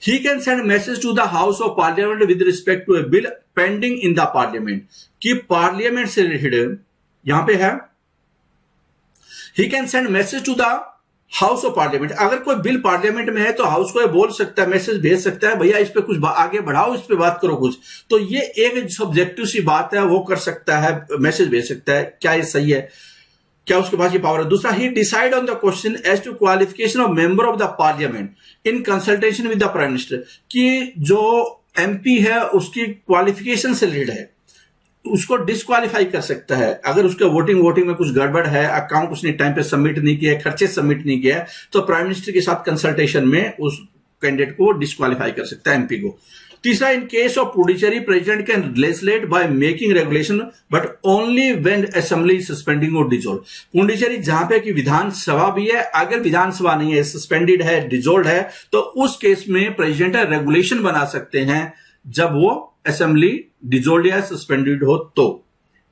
S1: He can send message to the house of parliament with respect to a bill pending in the parliament, कि पार्लियामेंट से रिलेटेड यहां पे है, he can send message to the house of parliament. अगर कोई बिल पार्लियामेंट में है तो हाउस को ये बोल सकता है, मैसेज भेज सकता है, भैया इस पे कुछ आगे बढ़ाओ, इस पे बात करो कुछ। तो ये एक सब्जेक्टिव सी बात है, वो कर सकता है, मैसेज भेज सकता है। क्या ये सही है? क्या उसके पास ये पावर है? दूसरा, he decide on the question as to qualification of member of the parliament in consultation with the prime minister, कि जो एमपी है उसकी क्वालिफिकेशन से रिलेटेड है, उसको डिस्क्वालीफाई कर सकता है। अगर उसके वोटिंग में कुछ गड़बड़ है, अकाउंट उसने टाइम पे सबमिट नहीं किया, खर्चे सबमिट नहीं किया, तो प्राइम मिनिस्टर के साथ कंसल्टेशन में उस कैंडिडेट को डिस्क्वालीफाई कर सकता है, एमपी को। तीसरा, in case of Puducherry president can legislate by making regulation but only when assembly suspending और डिजोल्व। पुडुचेरी जहां पे कि विधानसभा भी है, अगर विधानसभा नहीं है, सस्पेंडेड है, डिजोल्व है, तो उस केस में प्रेसिडेंट रेगुलेशन बना सकते हैं जब वो असेंबली डिजोल्व या सस्पेंडेड हो तो,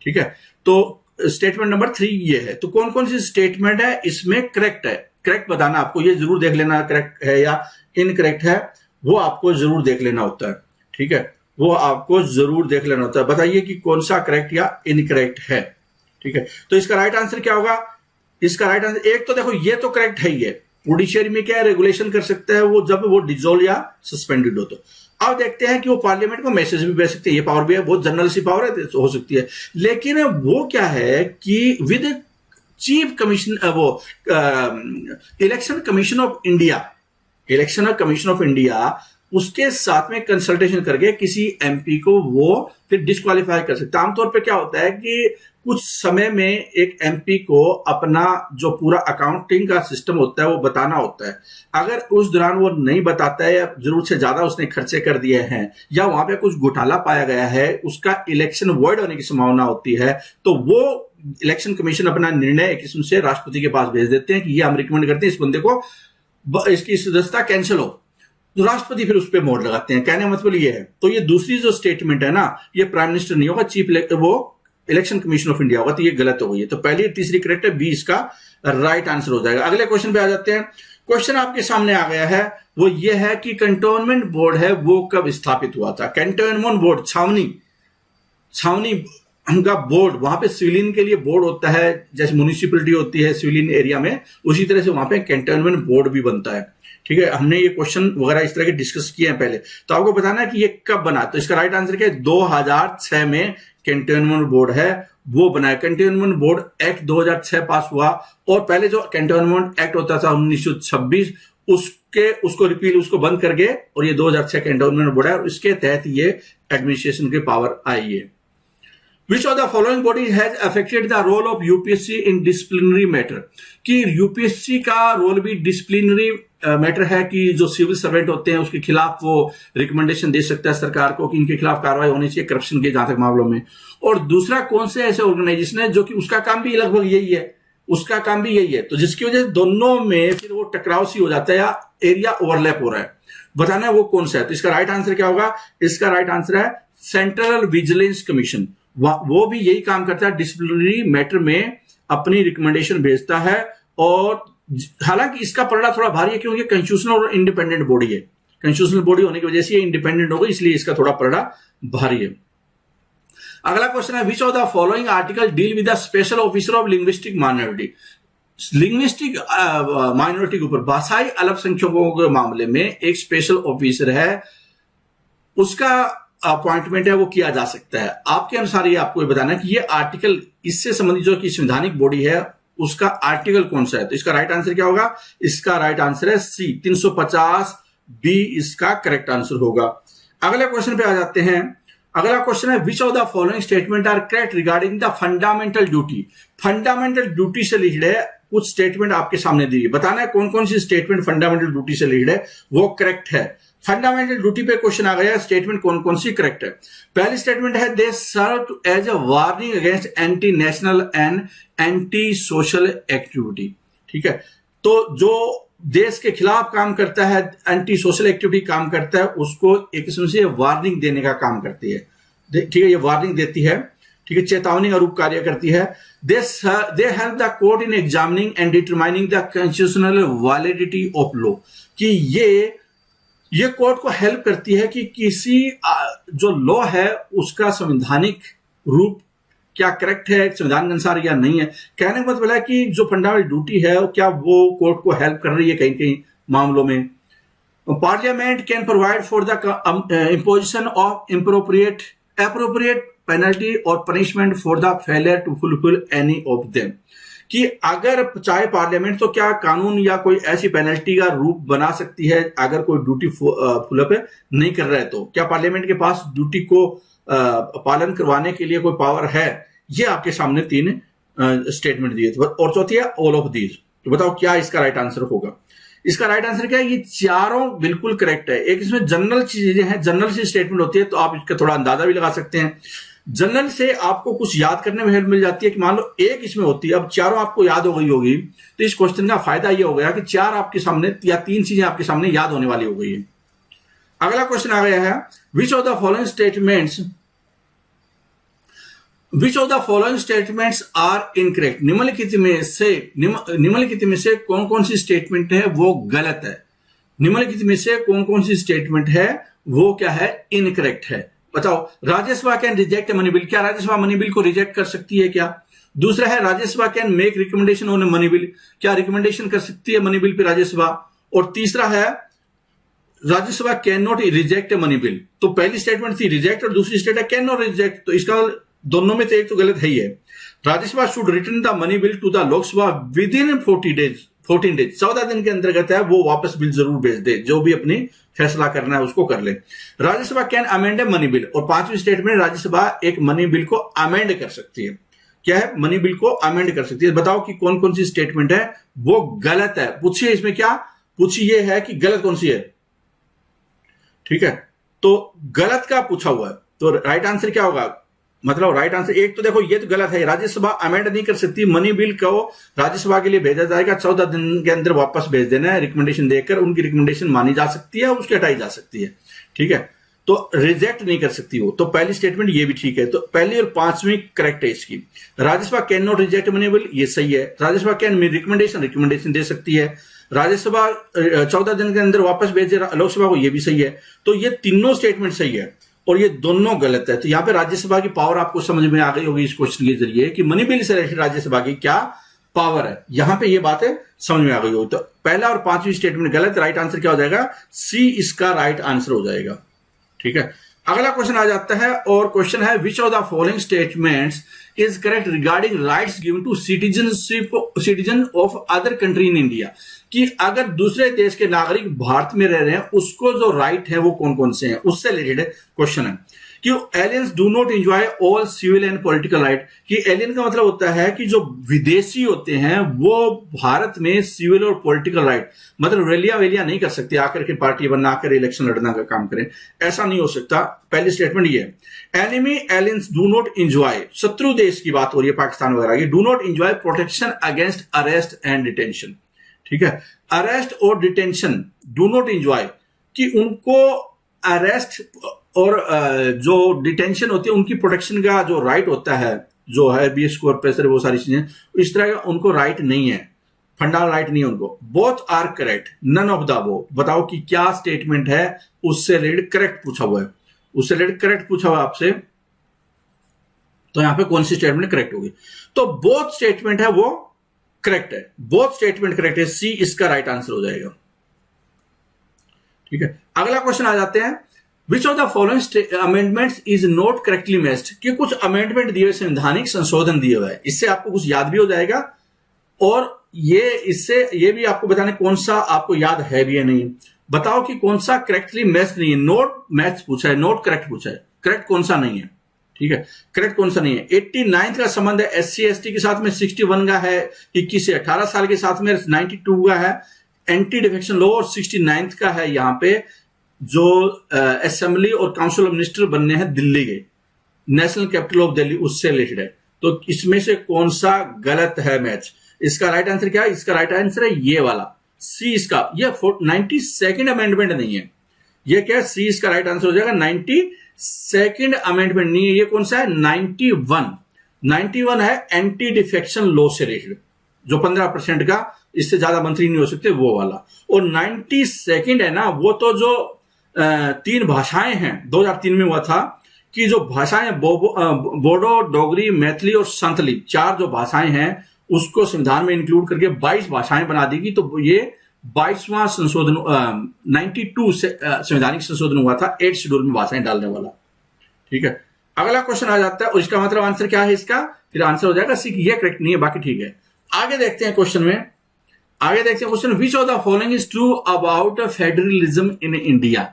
S1: ठीक है। तो स्टेटमेंट नंबर 3 ये है। तो कौन कौन सी स्टेटमेंट है इसमें करेक्ट है? करेक्ट बताना आपको, ये जरूर देख लेना करेक्ट है या इनकरेक्ट है, वो आपको जरूर देख लेना होता है, ठीक है। वो आपको जरूर देख लेना होता है। बताइए कि कौन सा करेक्ट या इनकरेक्ट है, ठीक है। तो इसका राइट आंसर क्या होगा? इसका राइट आंसर, एक तो देखो ये तो करेक्ट है ही है, पुडुचेरी में क्या रेगुलेशन कर सकता है वो जब वो डिजोल्व या सस्पेंडेड हो। तो अब देखते हैं कि वो पार्लियामेंट को मैसेज भी भेज सकते हैं, ये पावर भी है, बहुत जनरल सी पावर है, हो सकती है। लेकिन वो क्या है कि विद चीफ कमीशन, वो इलेक्शन कमीशन ऑफ इंडिया, उसके साथ में कंसल्टेशन करके किसी एमपी को वो फिर डिस्क्वालीफाई कर सकता है। आमतौर पे क्या होता है कि कुछ समय में एक एमपी को अपना जो पूरा अकाउंटिंग का सिस्टम होता है वो बताना होता है। अगर उस दौरान वो नहीं बताता है या जरूरत से ज्यादा उसने खर्चे कर दिए हैं या वहां पे कुछ घोटाला पाया गया है, उसका इलेक्शन वॉइड होने की संभावना होती है, तो वो इलेक्शन कमीशन अपना निर्णय एक किस्म से राष्ट्रपति के पास भेज देते हैं कि ये हम रिकमेंड करते हैं इस बंदे को, इसकी सदस्यता कैंसिल हो। तो राष्ट्रपति फिर उस पर मोहर लगाते हैं। कहने का मतलब ये है। तो ये दूसरी जो स्टेटमेंट है ना, ये प्राइम मिनिस्टर नहीं होगा, वो इलेक्शन कमीशन ऑफ इंडिया होगा, तो ये गलत हो गई है। तो पहली तीसरी करेक्ट है, बी इसका राइट आंसर हो जाएगा। अगले क्वेश्चन पे आ जाते हैं। क्वेश्चन आपके सामने आ गया है, वो ये है कि कैंटोनमेंट बोर्ड है वो कब स्थापित हुआ था? कैंटोनमेंट बोर्ड, छावनी का बोर्ड, वहां पे सिविलियन के लिए बोर्ड होता है, जैसे म्युनिसिपैलिटी होती है सिविलियन एरिया में, उसी तरह से वहां पे कैंटोनमेंट बोर्ड भी बनता है, ठीक है। हमने ये क्वेश्चन वगैरह इस तरह के डिस्कस किए हैं पहले। तो आपको बताना है कि ये कब बना। तो इसका राइट आंसर क्या है? 2006 में कैंटोनमेंट बोर्ड है वो बनाया। कैंटोनमेंट बोर्ड एक्ट 2006 पास हुआ, और पहले जो कैंटोनमेंट एक्ट होता था 1926, उसको रिपील, उसको बंद कर गए, और ये 2006 कैंटोनमेंट बोर्ड है, और इसके तहत ये एडमिनिस्ट्रेशन की पावर आई है। Which of the following body has affected the role of UPSC in disciplinary matter? कि यूपीएससी का रोल भी डिसिप्लिनरी मैटर है, कि जो सिविल सर्वेंट होते हैं उसके खिलाफ वो रिकमेंडेशन दे सकता है सरकार को कि इनके खिलाफ कार्रवाई होनी चाहिए करप्शन के जहां तक मामलों में। और दूसरा, कौन से ऐसे ऑर्गेनाइजेशन है जो कि उसका काम भी लगभग यही है, उसका काम भी यही है, तो जिसकी वजह से दोनों में फिर वो टकराव सी हो जाता है या एरिया ओवरलैप हो रहा है। बताना है वो कौन सा है। तो इसका राइट आंसर क्या होगा? इसका राइट आंसर है सेंट्रल विजिलेंस कमीशन। वो भी यही काम करता है, डिसिप्लिनरी मैटर में अपनी रिकमेंडेशन भेजता है। और हालांकि इसका पलड़ा थोड़ा भारी है क्योंकि कॉन्स्टिट्यूशनल और इंडिपेंडेंट बॉडी है, कॉन्स्टिट्यूशनल बॉडी होने की वजह से ये इंडिपेंडेंट होगा, इसलिए इसका थोड़ा पलड़ा भारी है। अगला क्वेश्चन है, which of the following article deal with the special officer of linguistic minority? Linguistic minority के ऊपर, भाषाई अल्पसंख्यकों के मामले में एक स्पेशल ऑफिसर है, उसका अपॉइंटमेंट है वो किया जा सकता है। आपके अनुसार ये आपको बताना है कि ये आर्टिकल, इससे संबंधित जो कि संवैधानिक बॉडी है उसका आर्टिकल कौन सा है। तो इसका राइट आंसर क्या होगा? इसका राइट आंसर है सी, 350 बी इसका करेक्ट आंसर होगा। अगले क्वेश्चन पे आ जाते हैं। अगला क्वेश्चन है which of the following statement are correct regarding the fundamental duty. Fundamental duty से रिलेटेड है, कुछ स्टेटमेंट आपके सामने दी है, बताना है कौन कौन सी स्टेटमेंट फंडामेंटल ड्यूटी से रिलेटेड है वो करेक्ट है। फंडामेंटल ड्यूटी पे क्वेश्चन आ गया, स्टेटमेंट कौन कौन सी करेक्ट है। पहली स्टेटमेंट है they serve as a warning against anti national and anti social activity. ठीक है, तो जो देश के खिलाफ काम करता है, एंटी सोशल एक्टिविटी काम करता है, उसको एक किस्म से वार्निंग देने का काम करती है। ठीक है, ये वार्निंग देती है, ठीक है, चेतावनी का रूप कार्य करती है। They help the court in examining and determining the constitutional validity of law, कि ये कोर्ट को हेल्प करती है कि किसी जो लॉ है उसका संवैधानिक रूप क्या करेक्ट है संविधान के अनुसार या नहीं है। कहने का मतलब है कि जो फंडामेंटल ड्यूटी है क्या वो कोर्ट को हेल्प कर रही है कहीं कहीं मामलों में। Parliament can provide for the imposition of appropriate penalty or punishment for the failure to fulfil any of them, कि अगर चाहे पार्लियामेंट तो क्या कानून या कोई ऐसी पेनल्टी का रूप बना सकती है अगर कोई ड्यूटी फुलअप नहीं कर रहा है, तो क्या पार्लियामेंट के पास ड्यूटी को पालन करवाने के लिए कोई पावर है। ये आपके सामने 3 स्टेटमेंट दिए थे, और चौथी है ऑल ऑफ दीज। तो बताओ क्या इसका राइट आंसर होगा। इसका राइट आंसर क्या है, ये चारों बिल्कुल करेक्ट है। एक इसमें जनरल चीजें हैं, जनरल सी स्टेटमेंट होती है, तो आप इसका थोड़ा अंदाजा भी लगा सकते हैं। जनरल से आपको कुछ याद करने में हेल्प मिल जाती है कि मान लो एक इसमें होती है, अब चारों आपको याद हो गई होगी, तो इस क्वेश्चन का फायदा ये हो गया कि 4 आपके सामने या 3 चीजें आपके सामने याद होने वाली हो गई है। अगला क्वेश्चन आ गया है which of the following statements are incorrect. निम्नलिखित में से कौन कौन सी स्टेटमेंट है वो गलत है। निम्नलिखित में से कौन कौन सी स्टेटमेंट है वो क्या है, इनकरेक्ट है। बताओ, Rajya Sabha can reject money bill, क्या राज्यसभा मनी बिल को रिजेक्ट कर सकती है क्या। दूसरा है Rajya Sabha can make recommendation on money bill, क्या रिकमेंडेशन कर सकती है मनी बिल पे राज्यसभा। और तीसरा है Rajya Sabha can not reject money bill. तो पहली स्टेटमेंट थी रिजेक्ट और दूसरी स्टेट है कैन नॉट रिजेक्ट, तो इसका दोनों में से एक तो गलत है ही है। Rajya Sabha should return the money bill to the Lok Sabha within 14 days, 14 दिन के अंतर्गत है वो वापस बिल जरूर भेज दे, जो भी अपनी फैसला करना है उसको कर ले। Rajya Sabha can amend a money bill, और 5वीं स्टेटमेंट राज्यसभा एक मनी बिल को अमेंड कर सकती है। क्या है, मनी बिल को अमेंड कर सकती है। बताओ कि कौन कौन सी स्टेटमेंट है वो गलत है। पूछिए इसमें क्या पूछिए, ये है कि गलत कौन सी है। ठीक है, तो गलत का पूछा हुआ है, तो राइट आंसर क्या होगा, मतलब राइट आंसर एक तो देखो ये तो गलत है, राज्यसभा अमेंड नहीं कर सकती, मनी बिल को राज्यसभा के लिए भेजा जाएगा, 14 दिन के अंदर वापस भेज देना है, रिकमेंडेशन देकर उनकी रिकमेंडेशन मानी जा सकती है, उसकी हटाई जा सकती है। ठीक है, तो रिजेक्ट नहीं कर सकती वो, तो पहली स्टेटमेंट ये भी ठीक है। तो पहली और 5वीं करेक्ट है इसकी। Rajya Sabha can not reject money bill, ये सही है। राज्यसभा कैन रिकमेंडेशन दे सकती है। राज्यसभा 14 दिन के अंदर वापस भेजे लोकसभा को, ये भी सही है। तो ये तीनों स्टेटमेंट सही है और ये दोनों गलत है। तो यहाँ पे राज्यसभा की पावर आपको समझ में आ गई होगी इस क्वेश्चन के जरिए कि मनी बिल से रिलेटेड राज्यसभा की क्या पावर है। यहां पे ये बातें समझ में आ गई होगी। तो पहला और 5वीं स्टेटमेंट गलत, राइट आंसर क्या हो जाएगा, सी इसका राइट आंसर हो जाएगा। ठीक है, अगला क्वेश्चन आ जाता है और क्वेश्चन है which of the following statements is correct regarding rights given to citizen of other country in India, कि अगर दूसरे देश के नागरिक भारत में रह रहे हैं उसको जो राइट है वो कौन कौन से हैं, उससे रिलेटेड क्वेश्चन है। कि aliens do not enjoy all civil and political right, कि एलियन का मतलब होता है कि जो विदेशी होते हैं वो भारत में सिविल और पॉलिटिकल राइट, मतलब रैलियां वेलियां नहीं कर सकते, आकर के पार्टी बनना कर इलेक्शन लड़ना का काम करें, ऐसा नहीं हो सकता। पहली स्टेटमेंट ये है। Enemy aliens do not enjoy, शत्रु देश की बात हो रही है पाकिस्तान वगैरह की, do not enjoy protection against arrest and detention. ठीक है, अरेस्ट और डिटेंशन डू नॉट एंजॉय, कि उनको अरेस्ट और जो डिटेंशन होती है उनकी प्रोटेक्शन का जो राइट होता है, जो है बीएस प्रेशर, वो सारी चीजें इस तरह का उनको राइट नहीं है, फंडामेंटल राइट नहीं है उनको। Both are correct, none of the वो। बताओ कि क्या स्टेटमेंट है उससे रिलेटेड करेक्ट पूछा हुआ है, उससे रिलेटेड करेक्ट पूछा हुआ आपसे, तो यहां पे कौन सी स्टेटमेंट करेक्ट होगी। तो बोथ स्टेटमेंट है वो करेक्ट है, बोथ स्टेटमेंट करेक्ट है, सी इसका राइट आंसर हो जाएगा। ठीक है, अगला क्वेश्चन आ जाते हैं विच of the following amendments is not correctly matched, कि कुछ अमेंडमेंट दिए हुए, संवैधानिक संशोधन दिए हुए हैं, इससे आपको कुछ याद भी हो जाएगा और ये इससे ये भी आपको बताने कौन सा आपको याद है भी या नहीं। बताओ कि कौन सा करेक्टली मैच नहीं है। नोट मैच पूछा है, नोट करेक्ट पूछा है, करेक्ट कौन सा नहीं है, ठीक है, करेक्ट कौन सा नहीं है। 89 का संबंध है SC/ST के साथ में, 61 का है 21 से 18 साल के साथ में, 92 का है एंटी डिफेक्शन लॉ, और 69 का है यहाँ पे जो असेंबली और काउंसिल ऑफ मिनिस्टर बनने हैं दिल्ली के, नेशनल कैपिटल ऑफ दिल्ली, उससे रिलेटेड है। तो इसमें से कौन सा गलत है मैच? इसका राइट आंसर क्या है? इसका राइट आंसर है ये वाला सी। इसका ये 92nd अमेंडमेंट नहीं है, ये क्या है? सी इसका राइट आंसर हो जाएगा। 92nd अमेंडमेंट नहीं है, ये कौन सा है? 91 है एंटी डिफेक्शन लॉ से रिलेटेड, जो 15% का, इससे ज्यादा मंत्री नहीं हो सकते, वो वाला। और 92nd है ना, वो तो जो 3 भाषाएं हैं 2003 में हुआ था कि जो भाषाएं बोडो, डोगरी, मैथिली और संथली, 4 जो भाषाएं हैं उसको संविधान में इंक्लूड करके 22 भाषाएं बना दी गई। तो ये 22वां संशोधन 92 से संवैधानिक संशोधन हुआ था 8 शेड्यूल में भाषाएं डालने वाला, ठीक है। अगला क्वेश्चन आ जाता है, और इसका मतलब आंसर क्या है इसका? फिर आंसर हो जाएगा सी, ये करेक्ट नहीं है, बाकी ठीक है। आगे देखते हैं क्वेश्चन में, आगे देखते हैं question, which of the following is true about federalism in India?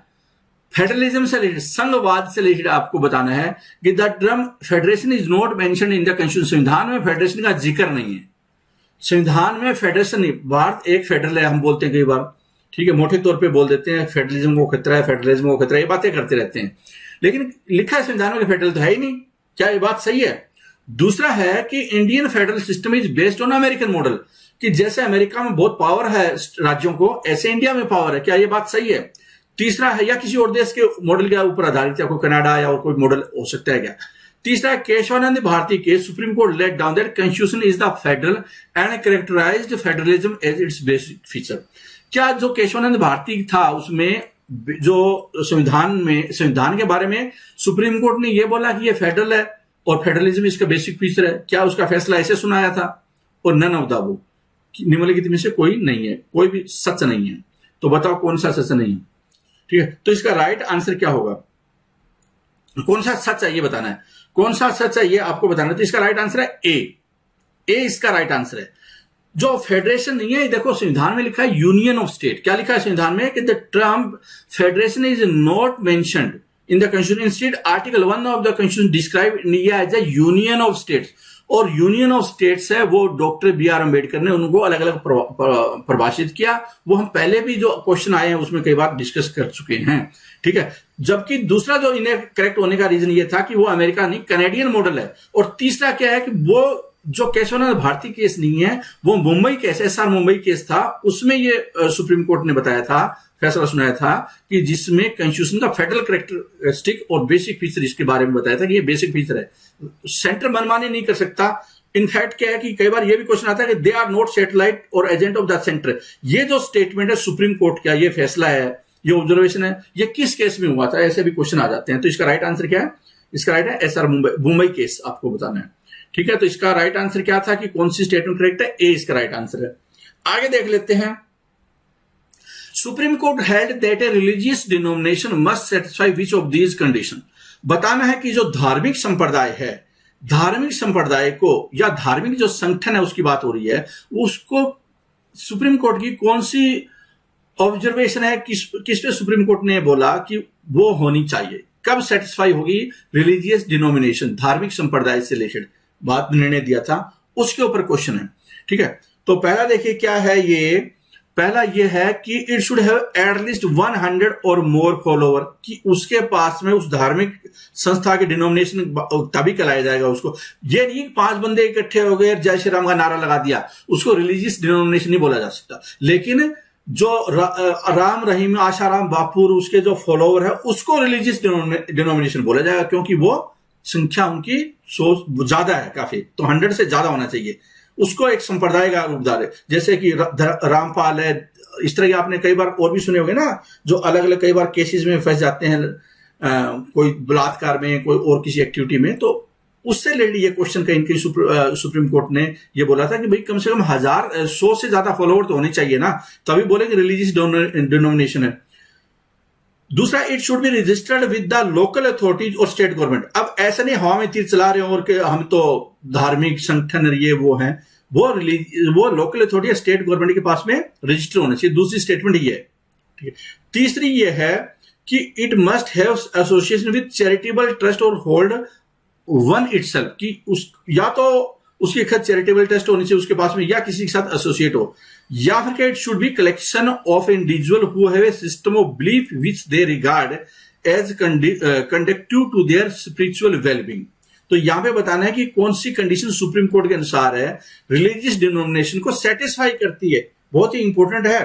S1: Federalism से रिलेटेड, संघवाद से रिलेटेड आपको बताना है कि the term federation is not mention in the constitution. संविधान में फेडरेशन का जिक्र नहीं है, संविधान में फेडरेशन नहीं। भारत एक फेडरल है, हम बोलते हैं कई बार, ठीक है, मोटे तौर पे बोल देते हैं फेडरलिज्म को खतरा है, फेडरलिज्म को खतरा है, ये बातें करते रहते हैं, लेकिन लिखा है संविधान में कि फेडरल तो है ही नहीं। क्या ये बात सही है? दूसरा है कि Indian federal system is based on American model, कि जैसे अमेरिका में बहुत पावर है राज्यों को, ऐसे इंडिया में पावर है। क्या ये बात सही है? तीसरा है, या किसी और देश के मॉडल के ऊपर आधारित है, कोई कनाडा या और कोई मॉडल हो सकता है क्या? तीसरा, केशवानंद भारती के supreme court laid down that constitution is the federal and characterised federalism as its basic feature. क्या जो केशवानंद भारती था उसमें जो संविधान के बारे में सुप्रीम कोर्ट ने यह बोला कि ये फेडरल है और फेडरलिज्म इसका बेसिक फीचर है, क्या उसका फैसला ऐसे सुनाया था? और नन ऑफ द अबव, निम्नलिखित में से कोई नहीं है, कोई भी सच नहीं है। तो बताओ कौन सा सच नहीं है, ठीक है। तो इसका राइट आंसर क्या होगा? कौन सा सच है ये बताना है, कौन सा सच है ये आपको बताना है। तो इसका राइट आंसर है ए इसका राइट आंसर है। जो फेडरेशन नहीं है, देखो संविधान में लिखा है यूनियन ऑफ स्टेट। क्या लिखा है संविधान में? कि the term federation is not mentioned in the constitution. Instead article 1 of the constitution describe India as a union of states. और यूनियन ऑफ स्टेट्स है वो डॉक्टर BR अम्बेडकर ने उनको अलग अलग परिभाषित किया। वो हम पहले भी जो क्वेश्चन आए हैं उसमें कई बार डिस्कस कर चुके हैं, ठीक है। जबकि दूसरा जो इन्हें करेक्ट होने का रीजन ये था कि वो अमेरिका नहीं, कनेडियन मॉडल है। और तीसरा क्या है कि वो जो केशवानंद भारती केस नहीं है, वो Mumbai case, SR Mumbai case था, उसमें ये सुप्रीम कोर्ट ने बताया था, फैसला सुनाया था कि जिसमें कॉन्स्टिट्यूशन का फेडरल कैरेक्टरिस्टिक और बेसिक फीचर इसके बारे में बताया था कि ये बेसिक फीचर है, सेंटर मनमानी नहीं कर सकता। इनफैक्ट क्या है कि कई बार ये भी क्वेश्चन आता है कि दे आर नॉट सैटेलाइट और एजेंट ऑफ द सेंटर। ये जो स्टेटमेंट है सुप्रीम कोर्ट का, ये फैसला है, ये ऑब्जर्वेशन है, ये किस केस में हुआ था, ऐसे भी क्वेश्चन आ जाते हैं। तो इसका राइट आंसर क्या है? इसका राइट है SR मुंबई केस, आपको बताना है, ठीक है। तो इसका राइट आंसर क्या था कि कौन सी स्टेटमेंट करेक्ट है? ए इसका राइट आंसर है। आगे देख लेते हैं। Supreme court held that a religious denomination must satisfy which of these condition. बताना है कि जो धार्मिक संप्रदाय है, धार्मिक संप्रदाय को या धार्मिक जो संगठन है उसकी बात हो रही है, उसको सुप्रीम कोर्ट की कौन सी ऑब्जर्वेशन है, किस पे सुप्रीम कोर्ट ने बोला कि वो होनी चाहिए, कब सेटिस्फाई होगी रिलीजियस डिनोमिनेशन, धार्मिक संप्रदाय से रिलेटेड बात निर्णय दिया था, उसके ऊपर क्वेश्चन है, ठीक है। तो पहला देखिए क्या है, ये पहला ये है कि इट शुड हैव एटलीस्ट 100 और मोर फॉलोवर, कि उसके पास में उस धार्मिक संस्था के डिनोमिनेशन तभी कहलाया जाएगा उसको। ये नहीं 5 बंदे इकट्ठे हो गए जय श्री राम का नारा लगा दिया, उसको रिलीजियस डिनोमिनेशन नहीं बोला जा सकता। लेकिन जो राम रहीम आशाराम बापुर उसके जो फॉलोवर है उसको रिलीजियस डिनोमिनेशन बोला जाएगा, क्योंकि वो संख्या उनकी ज्यादा है काफी, तो 100 से ज्यादा होना चाहिए। उसको एक संप्रदाय का रूप डाले, जैसे कि रामपाल है, इस तरह के आपने कई बार और भी सुने होंगे ना, जो अलग अलग कई बार केसेस में फंस जाते हैं, कोई बलात्कार में, कोई और किसी एक्टिविटी में। तो उससे रिलेटेड ये क्वेश्चन कहीं कहीं सुप्रीम कोर्ट ने ये बोला था कि भाई कम से कम 100 से ज्यादा फॉलोवर तो होने चाहिए ना, तभी बोलेंगे रिलीजियस डिनोमिनेशन है। दूसरा, it should be registered with the local authorities और स्टेट गवर्नमेंट। अब ऐसा नहीं हवा में तीर चला रहे हो और कि हम तो धार्मिक संगठन ये वो हैं, वो लोकल अथॉरिटी या स्टेट गवर्नमेंट के पास में रजिस्टर होना चाहिए। दूसरी स्टेटमेंट ये है, ठीक है। तीसरी ये है कि it must have association with charitable trust और होल्ड वन इटसेल्फ, कि उस या तो उसकी एक चैरिटेबल ट्रस्ट होनी चाहिए उसके पास में, या किसी के साथ एसोसिएट हो, या फिर क्या it should be collection of individual who have a system of belief which they regard as conductive to their spiritual wellbeing. तो यहां पे बताना है कि कौन सी कंडीशन सुप्रीम कोर्ट के अनुसार है रिलीजियस डिनोमिनेशन को सेटिस्फाई करती है। बहुत ही इंपॉर्टेंट है,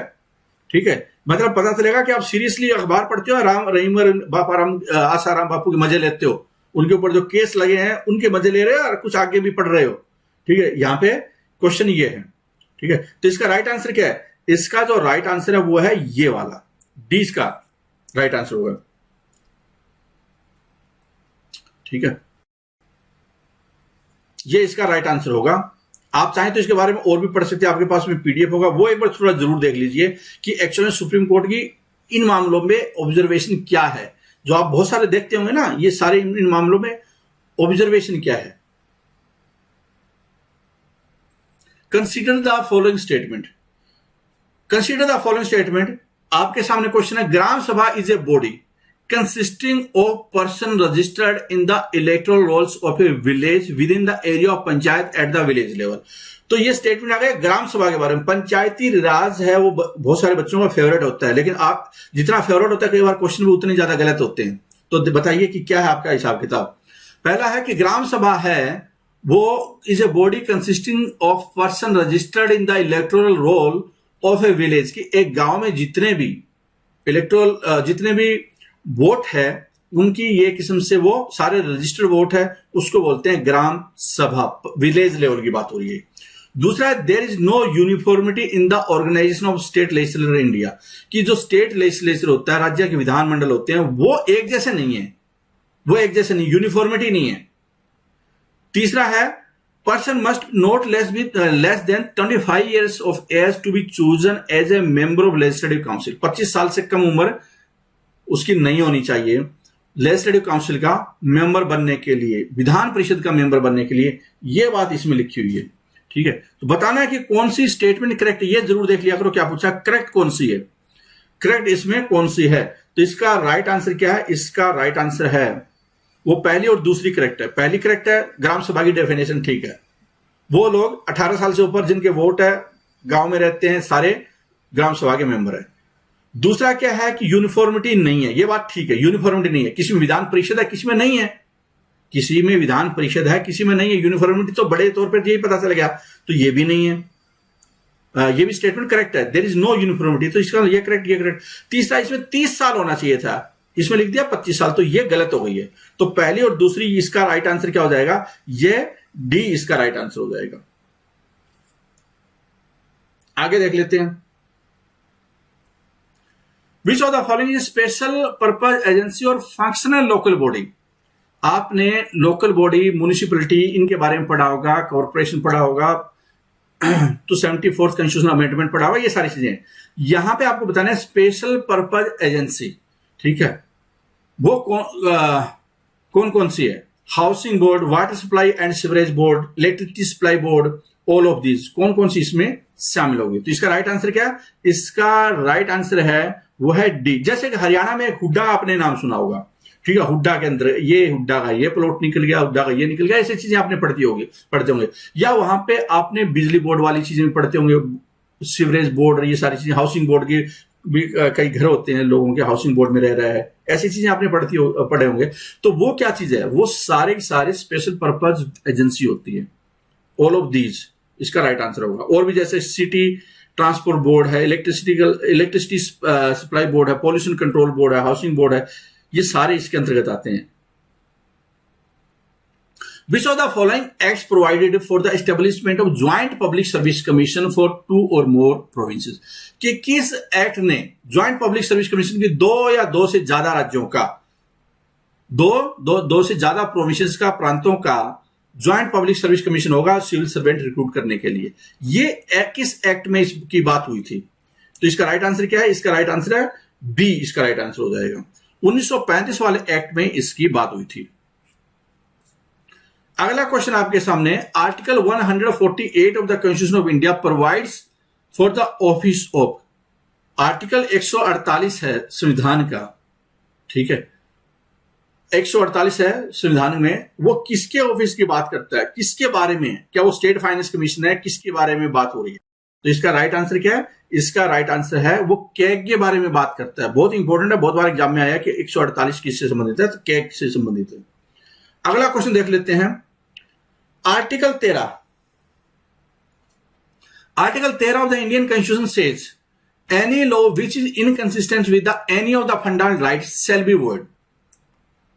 S1: ठीक है। मतलब पता चलेगा कि आप सीरियसली अखबार पढ़ते हो, राम रहीम बापाराम आसाराम बापू के मजे लेते हो, उनके ऊपर जो केस लगे हैं उनके मजे ले रहे हो और कुछ आगे भी पढ़ रहे हो, ठीक है। यहां पे क्वेश्चन ये है, ठीक है। तो इसका राइट आंसर क्या है? इसका जो राइट आंसर है वो है ये वाला, डी इसका राइट आंसर होगा, ठीक है। ये इसका राइट आंसर होगा। आप चाहें तो इसके बारे में और भी पढ़ सकते हैं, आपके पास में पीडीएफ होगा, वो एक बार थोड़ा जरूर देख लीजिए कि एक्चुअल में सुप्रीम कोर्ट की इन मामलों में ऑब्जर्वेशन क्या है। जो आप बहुत सारे देखते होंगे ना, ये सारे इन मामलों में ऑब्जर्वेशन क्या है। Consider the following statement, consider the following statement. आपके सामने क्वेश्चन है, ग्राम सभा is a body consisting of person registered in the electoral rolls of a village within the area of panchayat at the village level। तो ये स्टेटमेंट आ गया ग्राम सभा के बारे में। पंचायती राज है वो बहुत सारे बच्चों का फेवरेट होता है, लेकिन आप जितना फेवरेट होता है कई बार क्वेश्चन भी उतने ज्यादा गलत होते हैं। तो बताइए कि क्या है आपका हिसाब किताब। पहला है कि ग्राम सभा है वो is a body consisting of person registered in the electoral roll of A village, की एक गांव में जितने भी इलेक्टोरल जितने भी वोट है उनकी ये किस्म से वो सारे रजिस्टर्ड वोट है, उसको बोलते हैं ग्राम सभा। विलेज लेवल की बात हो रही है। दूसरा है, there is no uniformity in the organisation of state legislature India, कि जो स्टेट लेजिस्लेचर होता है, राज्य के विधानमंडल होते हैं, वो एक जैसे नहीं है, वो एक जैसे नहीं, यूनिफॉर्मिटी नहीं है। तीसरा है, person must not less than 25 years of age to be chosen as a member of legislative council. 25 साल से कम उम्र उसकी नहीं होनी चाहिए लेजिस्लेटिव काउंसिल का मेंबर बनने के लिए, विधान परिषद का मेंबर बनने के लिए। यह बात इसमें लिखी हुई है, ठीक है। तो बताना है कि कौन सी स्टेटमेंट करेक्ट है, ये जरूर देख लिया करो। क्या पूछा, करेक्ट कौन सी है, करेक्ट इसमें कौन सी है। तो इसका राइट आंसर क्या है? इसका राइट आंसर है वो पहली और दूसरी करेक्ट है। पहली करेक्ट है, ग्राम सभा की डेफिनेशन ठीक है। वो लोग 18 साल से ऊपर जिनके वोट है, गांव में रहते हैं, सारे ग्राम सभा के मेंबर है। दूसरा क्या है कि यूनिफॉर्मिटी नहीं है, ये बात ठीक है, यूनिफॉर्मिटी नहीं है। किसी में विधान परिषद है, किसी में नहीं है, किसी में विधान परिषद है, किसी में नहीं है। यूनिफॉर्मिटी तो बड़े तौर पर यही पता चल गया, तो ये भी नहीं है। ये भी स्टेटमेंट करेक्ट है, देयर इज नो यूनिफॉर्मिटी, तो इसका ये करेक्ट, ये करेक्ट। तीसरा, इसमें 30 साल होना चाहिए था, इसमें लिख दिया 25 साल, तो ये गलत हो गई है। तो पहली और दूसरी, इसका राइट आंसर क्या हो जाएगा? ये डी इसका राइट आंसर हो जाएगा। आगे देख लेते हैं। Which of the following is special purpose agency और functional local body? आपने लोकल बॉडी, म्यूनिसिपैलिटी, इनके बारे में पढ़ा होगा, कॉर्पोरेशन पढ़ा होगा, तो 74th कॉन्स्टिट्यूशनल अमेंडमेंट पढ़ा होगा, ये सारी चीजें। यहां पे आपको बताना है स्पेशल पर्पज एजेंसी, ठीक है। वो कौन कौन सी है? Housing board, water supply and sewerage board, electricity supply board, all of this कौन कौन सी इसमें शामिल होगी? तो इसका राइट आंसर क्या? इसका राइट आंसर है वो है डी। जैसे कि हरियाणा में एक हुड्डा आपने नाम सुना होगा, ठीक है। हुड्डा के अंदर ये हुड्डा का ये प्लॉट निकल गया, हुड्डा का ये निकल गया, ऐसी चीजें आपने पढ़ते होंगे। या वहां पे आपने बिजली बोर्ड वाली चीजें भी पढ़ते होंगे, सीवरेज बोर्ड, ये सारी चीजें, हाउसिंग बोर्ड के भी कई घर होते हैं लोगों के, हाउसिंग बोर्ड में रह रहा है, ऐसी चीजें आपने पढ़े होंगे। तो वो क्या चीज है? वो सारे स्पेशल पर्पज एजेंसी होती है, ऑल ऑफ दीज इसका राइट आंसर होगा। और भी जैसे सिटी ट्रांसपोर्ट बोर्ड है, इलेक्ट्रिसिटी सप्लाई बोर्ड है, पॉल्यूशन कंट्रोल बोर्ड है, हाउसिंग बोर्ड है, ये सारे इसके अंतर्गत आते हैं। Which of the following acts provided for the establishment of Joint Public Service Commission for 2 or more provinces? कि किस एक्ट ने ज्वाइंट पब्लिक सर्विस कमीशन की 2 या 2 से ज्यादा राज्यों का, दो से ज्यादा प्रोविंसेस का, प्रांतों का ज्वाइंट पब्लिक सर्विस कमीशन होगा सिविल सर्वेंट रिक्रूट करने के लिए। ये किस एक्ट में इसकी बात हुई थी? तो इसका राइट आंसर क्या है? इसका राइट आंसर है बी, इसका राइट आंसर हो जाएगा। 1935 वाले एक्ट में इसकी बात हुई थी। अगला क्वेश्चन आपके सामने, article 148 of the constitution of India provides for the office of. Article 148 है संविधान का, ठीक है, 148 है संविधान में, वो किसके ऑफिस की बात करता है, किसके बारे में, क्या वो स्टेट फाइनेंस कमीशन है, किसके बारे में बात हो रही है? तो इसका राइट आंसर क्या है? इसका राइट आंसर है वो कैग के बारे में बात करता है। बहुत इंपॉर्टेंट है, बहुत बार एग्जाम में आया कि 148 किससे संबंधित है, तो कैग से संबंधित है। अगला क्वेश्चन देख लेते हैं, article 13 of the Indian constitution says any law which is inconsistent with the any of the fundamental rights shall be void.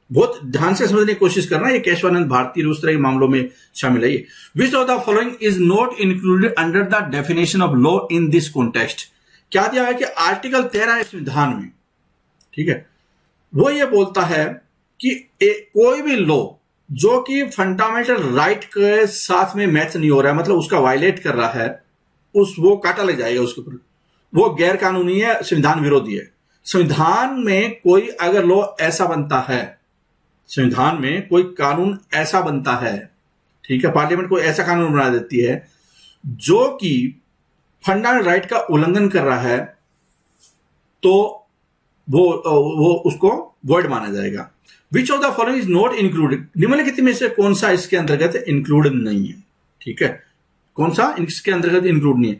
S1: बहुत ध्यान से समझने की कोशिश करना, ये केशवानंद भारती उस तरह के मामलों में शामिल है। Which of the following is not included under the definition of law in this context. क्या दिया है कि आर्टिकल 13 संविधान में, ठीक है, वो ये बोलता है कि कोई भी लॉ जो कि फंडामेंटल राइट के साथ में मैच नहीं हो रहा है, मतलब उसका वायलेट कर रहा है, वो काटा ले जाएगा उसके ऊपर, वो गैर कानूनी है, संविधान विरोधी है। संविधान में कोई अगर लॉ ऐसा बनता है, संविधान में कोई कानून ऐसा बनता है, ठीक है, पार्लियामेंट कोई ऐसा कानून बना देती है जो कि फंडामेंटल राइट का उल्लंघन कर रहा है, तो वो उसको वॉइड माना जाएगा। विच of the following is not included, निम्नलिखित में से कौन सा इसके अंतर्गत इंक्लूडेड नहीं है? ठीक है, कौन सा इसके अंतर्गत इंक्लूड नहीं है,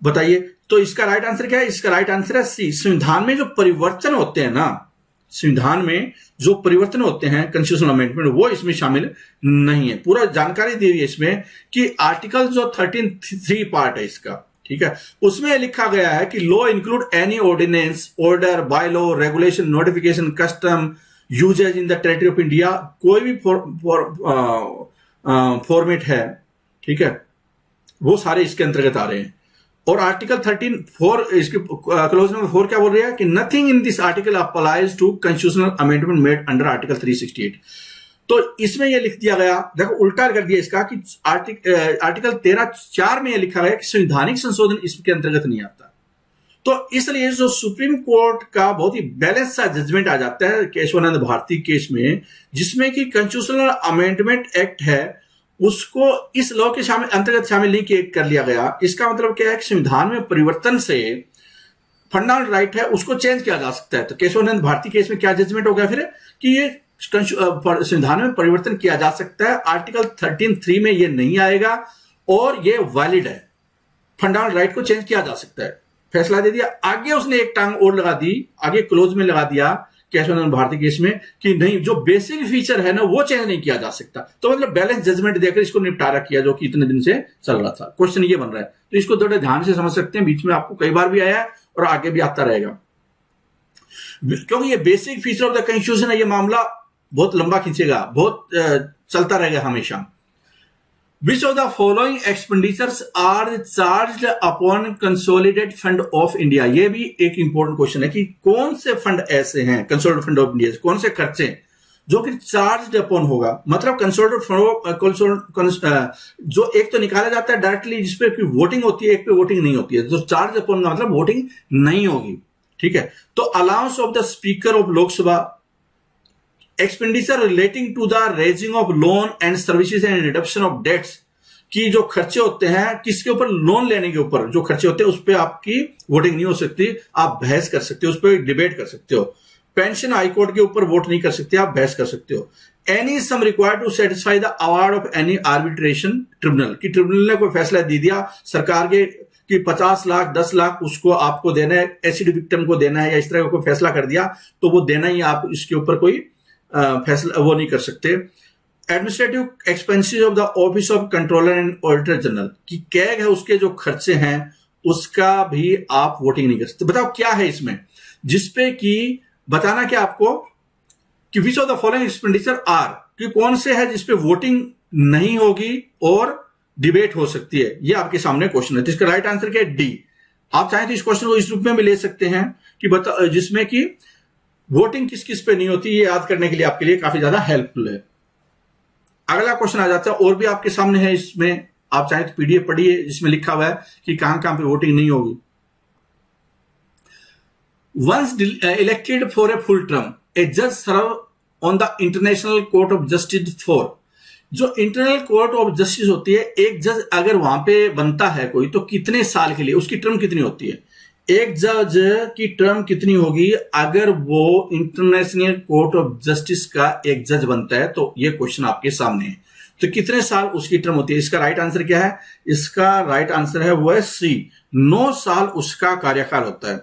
S1: बताइए। तो इसका राइट आंसर क्या है? इसका राइट आंसर है सी। संविधान में जो परिवर्तन होते हैं ना, संविधान में जो परिवर्तन होते हैं, कॉन्स्टिट्यूशनल अमेंडमेंट, वो इसमें शामिल नहीं है। पूरा जानकारी दी हुई है इसमें कि आर्टिकल जो 13(3) पार्ट है इसका, ठीक है, उसमें लिखा गया है कि law include any ordinance, order, by law, regulation, notification, custom, usages in the territory of India, कोई भी फॉर्मेट है, ठीक है, वो सारे इसके अंतर्गत आ रहे हैं। और आर्टिकल 13(4) इसके क्लोज नंबर 4 क्या बोल रहा है कि nothing in this article applies to constitutional amendment made under article 368। तो इसमें यह लिख दिया गया, देखो उल्टा कर दिया इसका, कि आर्टिकल 13(4) में यह लिखा गया कि संवैधानिक संशोधन इसके अंतर्गत नहीं आता। तो इसलिए जो सुप्रीम कोर्ट का बहुत ही बैलेंस सा जजमेंट आ जाता है केशवानंद भारती केस में, जिसमें कि कॉन्स्टिट्यूशनल अमेंडमेंट एक्ट है, उसको इस लॉ के अंतर्गत शामिल नहीं कर लिया गया। इसका मतलब क्या है कि संविधान में परिवर्तन से फंडामेंटल राइट है उसको चेंज किया जा सकता है। तो केशवानंद भारती केस में क्या जजमेंट हो गया फिर कि ये संविधान में परिवर्तन किया जा सकता है, आर्टिकल 13(3) में ये नहीं आएगा और ये वैलिड है, फंडामेंटल राइट को चेंज किया जा सकता है, फैसला दे दिया। आगे उसने एक टांग और लगा दी, आगे क्लोज में लगा दिया केशवानंद भारती केस में कि नहीं, जो बेसिक फीचर है ना वो चेंज नहीं किया जा सकता। तो मतलब बैलेंस जजमेंट देकर इसको निपटारा किया, जो कि इतने दिन से चल रहा था। क्वेश्चन ये बन रहा है, तो इसको थोड़ा ध्यान से समझ सकते हैं, बीच में आपको कई बार भी आया है और आगे भी आता रहेगा, क्योंकि ये basic feature of the constitution है। ये मामला बहुत लंबा खींचेगा, बहुत चलता रहेगा हमेशा। Which of the following expenditures are charged upon consolidated fund of India? ये भी एक इंपॉर्टेंट क्वेश्चन है कि कौन से फंड ऐसे हैं, कंसोलिडेटेड फंड ऑफ इंडिया, कौन से खर्चे जो कि चार्ज अपॉन होगा, मतलब कंसोलिडेटेड फंड जो एक तो निकाला जाता है डायरेक्टली जिसपे वोटिंग होती है, एक पे वोटिंग नहीं होती है, जो चार्ज अपॉन का मतलब वोटिंग नहीं होगी, ठीक है। तो allowance of the speaker of Lok Sabha, expenditure relating to the raising of loan and services and reduction of debts, की जो खर्चे होते हैं किसके ऊपर, लोन लेने के ऊपर जो खर्चे होते हैं उस पर आपकी वोटिंग नहीं हो सकती, आप बहस कर सकते हो, उस पर डिबेट कर सकते हो। पेंशन हाईकोर्ट के ऊपर वोट नहीं कर सकते, आप बहस कर सकते हो। Any sum required to satisfy the award of any arbitration tribunal, की ट्रिब्यूनल ने कोई फैसला दे दिया सरकार के कि 50 लाख 10 लाख उसको आपको देना है, एसिड विक्टिम को देना है, या इस तरह का कोई फैसला कर दिया तो वो देना ही, आप इसके ऊपर कोई फैसला वो नहीं कर सकते। Administrative expenses of the office of controller and auditor general, की कैग है उसके जो खर्चे हैं उसका भी आप वोटिंग नहीं कर सकते। बताओ क्या है इसमें, जिसपे कि बताना क्या आपको कि which of the following expenditure are, कि कौन से है जिसपे वोटिंग नहीं होगी और डिबेट हो सकती है। ये आपके सामने क्वेश्चन है, तो इसका राइट आंसर क्या है? डी। आप चाहें तो इस क्वेश्चन को इस रूप में भी ले सकते हैं कि बता, जिसमें कि वोटिंग किस किस पे नहीं होती, ये याद करने के लिए आपके लिए काफी ज्यादा हेल्पफुल है। अगला क्वेश्चन आ जाता है, और भी आपके सामने है, इसमें आप चाहें तो पीडीएफ पढ़िए, जिसमें लिखा हुआ है कि कहां पे वोटिंग नहीं होगी। Once elected for a full term, a जज serve on the international court of justice for, जो इंटरनल कोर्ट ऑफ जस्टिस होती है, एक जज अगर वहां पे बनता है कोई, तो कितने साल के लिए, उसकी टर्म कितनी होती है? एक जज की टर्म कितनी होगी अगर वो इंटरनेशनल कोर्ट ऑफ जस्टिस का एक जज बनता है? तो ये क्वेश्चन आपके सामने है। तो कितने साल उसकी टर्म होती है? इसका राइट आंसर क्या है? इसका राइट आंसर है वो है सी, 9 साल उसका कार्यकाल होता है।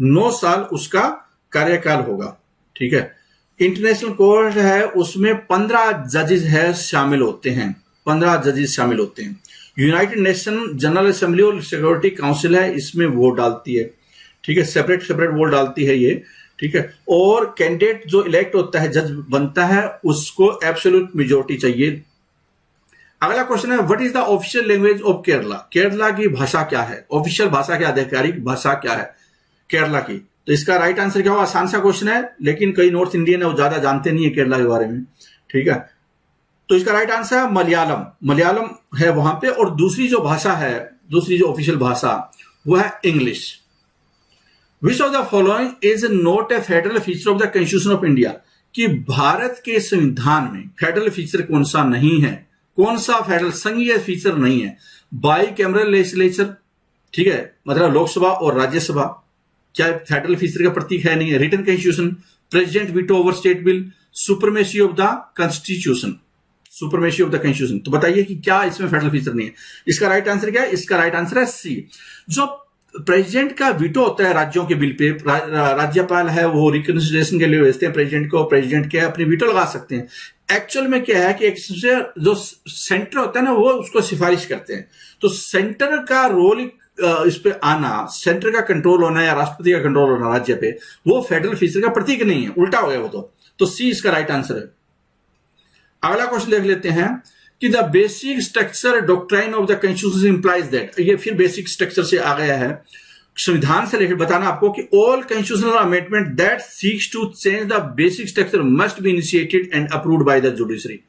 S1: 9 साल उसका कार्यकाल होगा। ठीक है। इंटरनेशनल कोर्ट है, उसमें 15 जजेस है शामिल होते हैं, 15 जजेस शामिल होते हैं। यूनाइटेड नेशन जनरल असेंबली और सिक्योरिटी काउंसिल है, इसमें वोट डालती है। ठीक है, सेपरेट सेपरेट वोट डालती है ये। ठीक है। और कैंडिडेट जो इलेक्ट होता है, जज बनता है, उसको एब्सोल्यूट मेजोरिटी चाहिए। अगला क्वेश्चन है, what is the official language of Kerala? Kerala की भाषा क्या है? ऑफिशियल भाषा क्या, आधिकारिक भाषा क्या है केरला की? तो इसका राइट आंसर क्या होगा? आसान सा क्वेश्चन है, लेकिन कई नॉर्थ इंडियन है वो ज्यादा जानते नहीं है केरला के बारे में। ठीक है। तो इसका राइट आंसर है मलयालम। मलयालम है वहां पे। और दूसरी जो भाषा है, दूसरी जो ऑफिशियल भाषा, वो है English. Which of the following is not a federal feature of the constitution of India? कि भारत के संविधान में फेडरल फीचर कौन सा नहीं है? कौन सा फेडरल संघीय फीचर नहीं है? बाई कैमरल लेजिस्लेचर, ठीक है, मतलब लोकसभा और राज्यसभा, क्या फेडरल फीचर का प्रतीक है? नहीं है। Written constitution, president veto over state bill, supremacy of the constitution, supremacy of the constitution. तो बताइए कि क्या इसमें फेडरल फीचर नहीं है? इसका राइट आंसर क्या है? इसका राइट आंसर है सी। जो प्रेसिडेंट का वीटो होता है राज्यों के बिल पे, राज्यपाल है वो रिकंसिडरेशन के लिए भेजते हैं प्रेसिडेंट को, प्रेसिडेंट क्या है अपनी वीटो लगा सकते हैं। एक्चुअल में क्या है कि एक जो सेंटर होता है ना, वो उसको सिफारिश करते हैं। तो सेंटर का रोल इस पे आना, सेंटर का कंट्रोल होना या राष्ट्रपति का कंट्रोल होना राज्य पे, वो फेडरल फीचर का प्रतीक नहीं है, उल्टा हो गया वो। तो सी इसका राइट आंसर है। अगला क्वेश्चन देख लेते हैं कि the basic structure doctrine of the constitution implies that. ये फिर बेसिक स्ट्रक्चर से आ गया है, संविधान से लेकर बताना आपको कि all constitutional amendment that seeks to change the basic structure must be initiated and approved by the judiciary.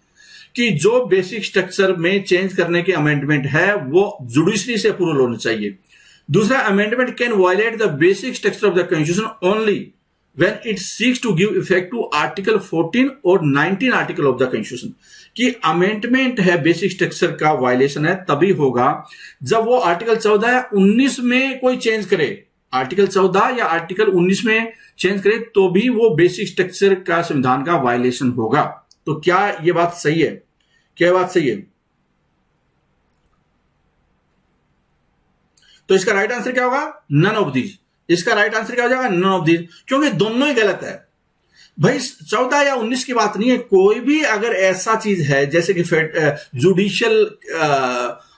S1: कि जो बेसिक स्ट्रक्चर में चेंज करने के अमेंडमेंट है वो जुडिशरी से अप्रूवल होना चाहिए। दूसरा, amendment can violate the basic structure of the constitution only when it seeks to give effect to article 14 और 19 आर्टिकल ऑफ द कॉन्स्टिट्यूशन। कि अमेंडमेंट है बेसिक स्ट्रक्चर का वायलेशन है तभी होगा जब वो आर्टिकल 14 या 19 में कोई चेंज करे, आर्टिकल 14 या आर्टिकल 19 में चेंज करे तो भी वो बेसिक स्ट्रक्चर का संविधान का वायलेशन होगा। तो क्या ये बात सही है? क्या बात सही है? तो इसका राइट आंसर क्या होगा? None of these. इसका राइट आंसर क्या हो जाएगा? नन ऑफ दीज, क्योंकि दोनों ही गलत है भाई। 14 या 19 की बात नहीं है, कोई भी अगर ऐसा चीज है जैसे कि जुडिशियल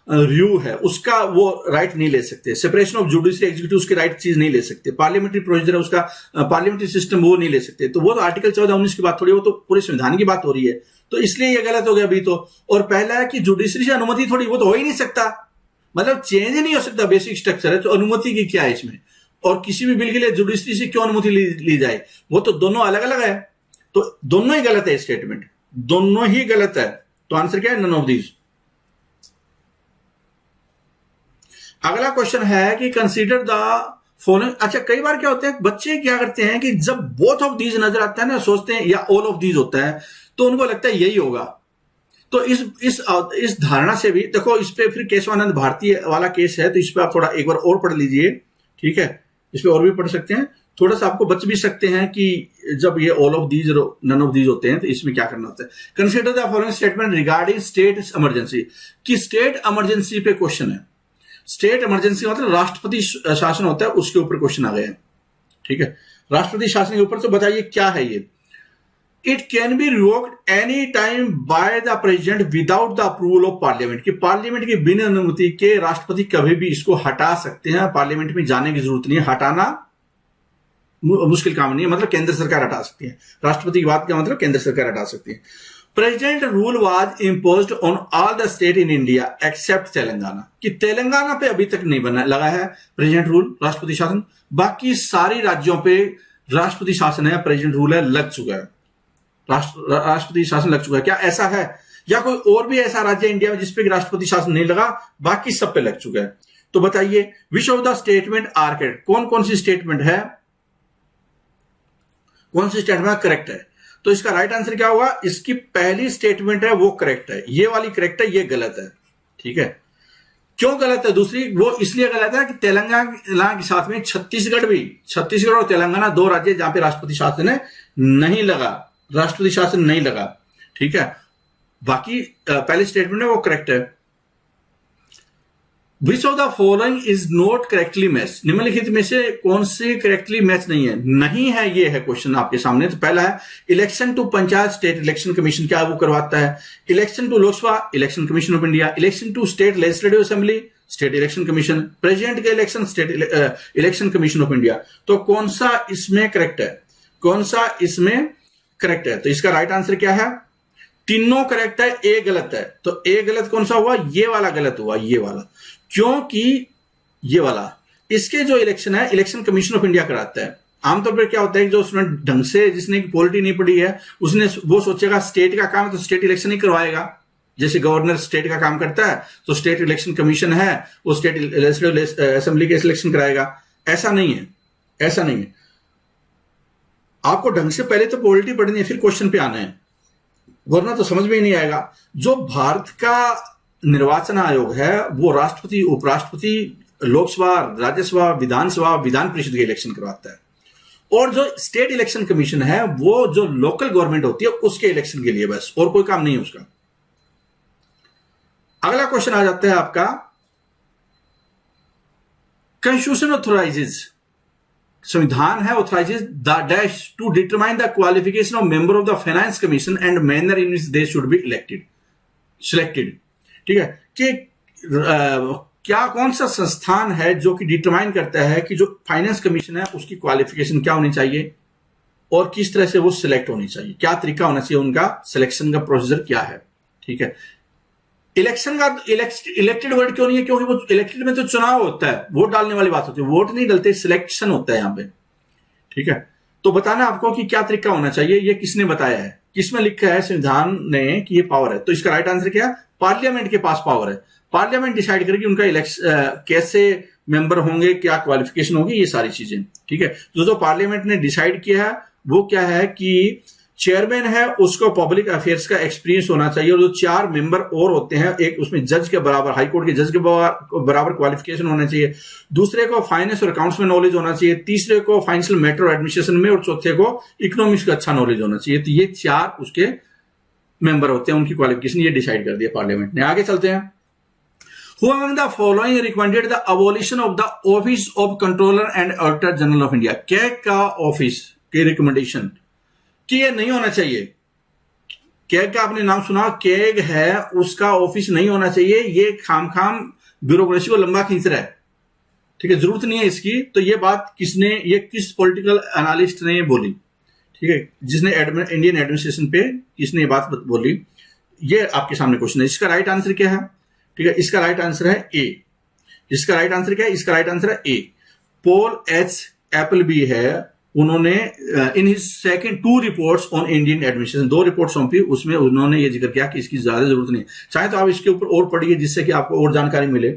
S1: रिव्यू है, उसका वो राइट नहीं ले सकते। सेपरेशन ऑफ जुडिशरी एग्जीक्यूटिव उसकी राइट चीज नहीं ले सकते। पार्लियामेंट्री प्रोसीजर है उसका, पार्लियामेंट्री सिस्टम वो नहीं ले सकते। तो वो तो आर्टिकल 14-19 की बात थोड़ी, वो तो पूरे संविधान की बात हो रही है। तो इसलिए ये गलत हो गया अभी तो। और पहला है कि जुडिशरी से अनुमति थोड़ी, वो तो हो ही नहीं सकता, मतलब चेंज ही नहीं हो सकता, बेसिक स्ट्रक्चर है तो अनुमति की क्या है इसमें? और किसी भी बिल के लिए जुडिशरी से क्यों अनुमति ली जाए? वो तो दोनों अलग अलग है। तो दोनों ही गलत है स्टेटमेंट, दोनों ही गलत है। तो आंसर क्या है? None of these. अगला क्वेश्चन है कि कंसीडर द फॉलोइंग। अच्छा, कई बार क्या होता है, बच्चे क्या करते हैं कि जब बोथ ऑफ दीज नजर आता है ना, सोचते हैं या ऑल ऑफ दीज होता है, तो उनको लगता है यही होगा। तो इस धारणा से भी देखो, इस पे फिर केशवानंद भारती वाला केस है, तो इस पे आप थोड़ा एक बार और पढ़ लीजिए। ठीक है, इस पे और भी पढ़ सकते हैं, थोड़ा सा आपको बच भी सकते हैं कि जब ये all of these none of these होते हैं तो इसमें क्या करना होता है। Consider the following statement regarding state emergency. कि स्टेट इमरजेंसी पे क्वेश्चन है। स्टेट इमरजेंसी मतलब राष्ट्रपति शासन होता है, उसके ऊपर क्वेश्चन आ गया है। ठीक है, राष्ट्रपति शासन के ऊपर। तो बताइए क्या है ये? It can be revoked any time bye the president without the approval of parliament. कि पार्लियामेंट की बिना अनुमति के राष्ट्रपति कभी भी इसको हटा सकते हैं, पार्लियामेंट में जाने की जरूरत नहीं है। हटाना मुश्किल काम नहीं है, मतलब केंद्र सरकार हटा सकती है। राष्ट्रपति की बात का मतलब केंद्र सरकार हटा सकती है। President rule was imposed on all the state in India accept Telangana. कि तेलंगाना पे अभी तक नहीं बना लगा है प्रेसिडेंट रूल, राष्ट्रपति शासन। बाकी सारी राज्यों पे राष्ट्रपति शासन है, प्रेसिडेंट रूल है, लग चुका है, राष्ट्रपति शासन लग चुका है। क्या ऐसा है या कोई और भी ऐसा राज्य इंडिया में जिसपे राष्ट्रपति शासन नहीं लगा? बाकी सब पे लग चुका है। तो बताइए which of the statement are correct? कौन कौन सी स्टेटमेंट है, कौन सी स्टेटमेंट करेक्ट है? तो इसका राइट आंसर क्या होगा? इसकी पहली स्टेटमेंट है वो करेक्ट है, ये वाली करेक्ट है, ये गलत है। ठीक है, क्यों गलत है? दूसरी वो इसलिए गलत है कि तेलंगाना के साथ में छत्तीसगढ़ और तेलंगाना दो राज्य जहां पे राष्ट्रपति शासन है नहीं लगा, राष्ट्रपति शासन नहीं लगा। ठीक है, बाकी पहले स्टेटमेंट है वो करेक्ट है। Which of the following is not correctly match, निम्नलिखित में से कौन से करेक्टली मैच नहीं है? नहीं है, ये है क्वेश्चन आपके सामने। तो पहला है election to panchayat state election commission, क्या वो करवाता है? Election to Lok Sabha, election commission of India. Election to state legislative assembly, state election commission. President के election, state election commission of India. तो कौन सा इसमें करेक्ट है? कौन सा इसमें करेक्ट है? तो इसका राइट आंसर क्या है? तीनों करेक्ट है, ए गलत है। तो ए गलत कौन सा हुआ? ये वाला गलत हुआ, ये वाला, क्योंकि ये वाला, इसके जो इलेक्शन है इलेक्शन कमीशन ऑफ इंडिया कराता है। आमतौर पर क्या होता है कि जो उसने ढंग से, जिसने पॉलिटी नहीं पढ़ी है, उसने वो सोचेगा स्टेट का काम है तो स्टेट इलेक्शन ही करवाएगा। जैसे गवर्नर स्टेट का काम करता है तो स्टेट इलेक्शन कमीशन है, वो स्टेट लेजिस्लेटिव असेंबली के सिलेक्शन कराएगा। ऐसा नहीं है, ऐसा नहीं है। आपको ढंग से पहले तो पॉलिटी पढ़नी है, फिर क्वेश्चन पे आना है, वरना तो समझ में ही नहीं आएगा। जो भारत का निर्वाचन आयोग है वो राष्ट्रपति, उपराष्ट्रपति, लोकसभा, राज्यसभा, विधानसभा, विधान परिषद के इलेक्शन करवाता है। और जो स्टेट इलेक्शन कमीशन है वो जो लोकल गवर्नमेंट होती है उसके इलेक्शन के लिए बस, और कोई काम नहीं है उसका। अगला क्वेश्चन आ जाता है आपका, कॉन्स्टिट्यूशन ऑथराइजेज, संविधान है authorises the dash to determine the qualification of member of the finance commission and manner in which they should be selected. ठीक है, कि क्या कौन सा संस्थान है जो कि डिटरमाइन करता है कि जो फाइनेंस कमीशन है उसकी क्वालिफिकेशन क्या होनी चाहिए और किस तरह से वो सिलेक्ट होनी चाहिए, क्या तरीका होना चाहिए उनका सिलेक्शन का प्रोसीजर क्या है। ठीक है, इलेक्शन का इलेक्टेड वर्ड क्यों नहीं है? क्योंकि वो इलेक्टेड में तो चुनाव होता है, वोट डालने वाली बात होती है, वोट नहीं डलते, सिलेक्शन होता है यहां पे। ठीक है, तो बताना आपको कि क्या तरीका होना चाहिए, ये किसने बताया है, किसमें लिखा है संविधान ने कि ये पावर है? तो इसका राइट आंसर क्या है? पार्लियामेंट के पास पावर है। पार्लियामेंट डिसाइड करेगी उनका इलेक्शन कैसे मेंबर होंगे, क्या क्वालिफिकेशन होगी, ये सारी चीजें। ठीक है, तो जो पार्लियामेंट ने डिसाइड किया है वो क्या है कि चेयरमैन है उसको पब्लिक अफेयर्स का एक्सपीरियंस होना चाहिए, और जो 4 मेंबर और होते हैं, एक उसमें जज के बराबर, हाईकोर्ट के जज के बराबर क्वालिफिकेशन होना चाहिए, दूसरे को फाइनेंस और अकाउंट्स में नॉलेज होना चाहिए, तीसरे को फाइनेंशियल मैटर और एडमिनिस्ट्रेशन में, और चौथे को इकोनॉमिक्स का अच्छा नॉलेज होना चाहिए। तो ये 4 उसके मेंबर होते हैं, उनकी क्वालिफिकेशन ये डिसाइड कर दिया पार्लियामेंट ने। आगे चलते हैं। Who among the following recommended the abolition of the Office of Controller and Auditor General of India? CAG का ऑफिस की रिकमेंडेशन कि ये नहीं होना चाहिए। कैग का आपने नाम सुना, कैग है, उसका ऑफिस नहीं होना चाहिए, ये खाम ब्यूरोक्रेसी को लंबा खींच रहा है। ठीक है, जरूरत नहीं है इसकी। तो ये बात किसने, ये किस पॉलिटिकल एनालिस्ट ने बोली? ठीक है, जिसने इंडियन एडमिनिस्ट्रेशन पे किसने ये बात बोली, ये आपके सामने क्वेश्चन है। इसका राइट आंसर क्या है? ठीक है, इसका राइट आंसर है ए। इसका राइट आंसर क्या है? इसका राइट आंसर है ए। पॉल एच एपलबी है, उन्होंने in his second 2 reports on Indian administration, 2 report सौंपी, उसमें उन्होंने ये जिक्र किया कि इसकी ज्यादा जरूरत नहीं है। चाहे तो आप इसके ऊपर और पढ़िए जिससे कि आपको और जानकारी मिले।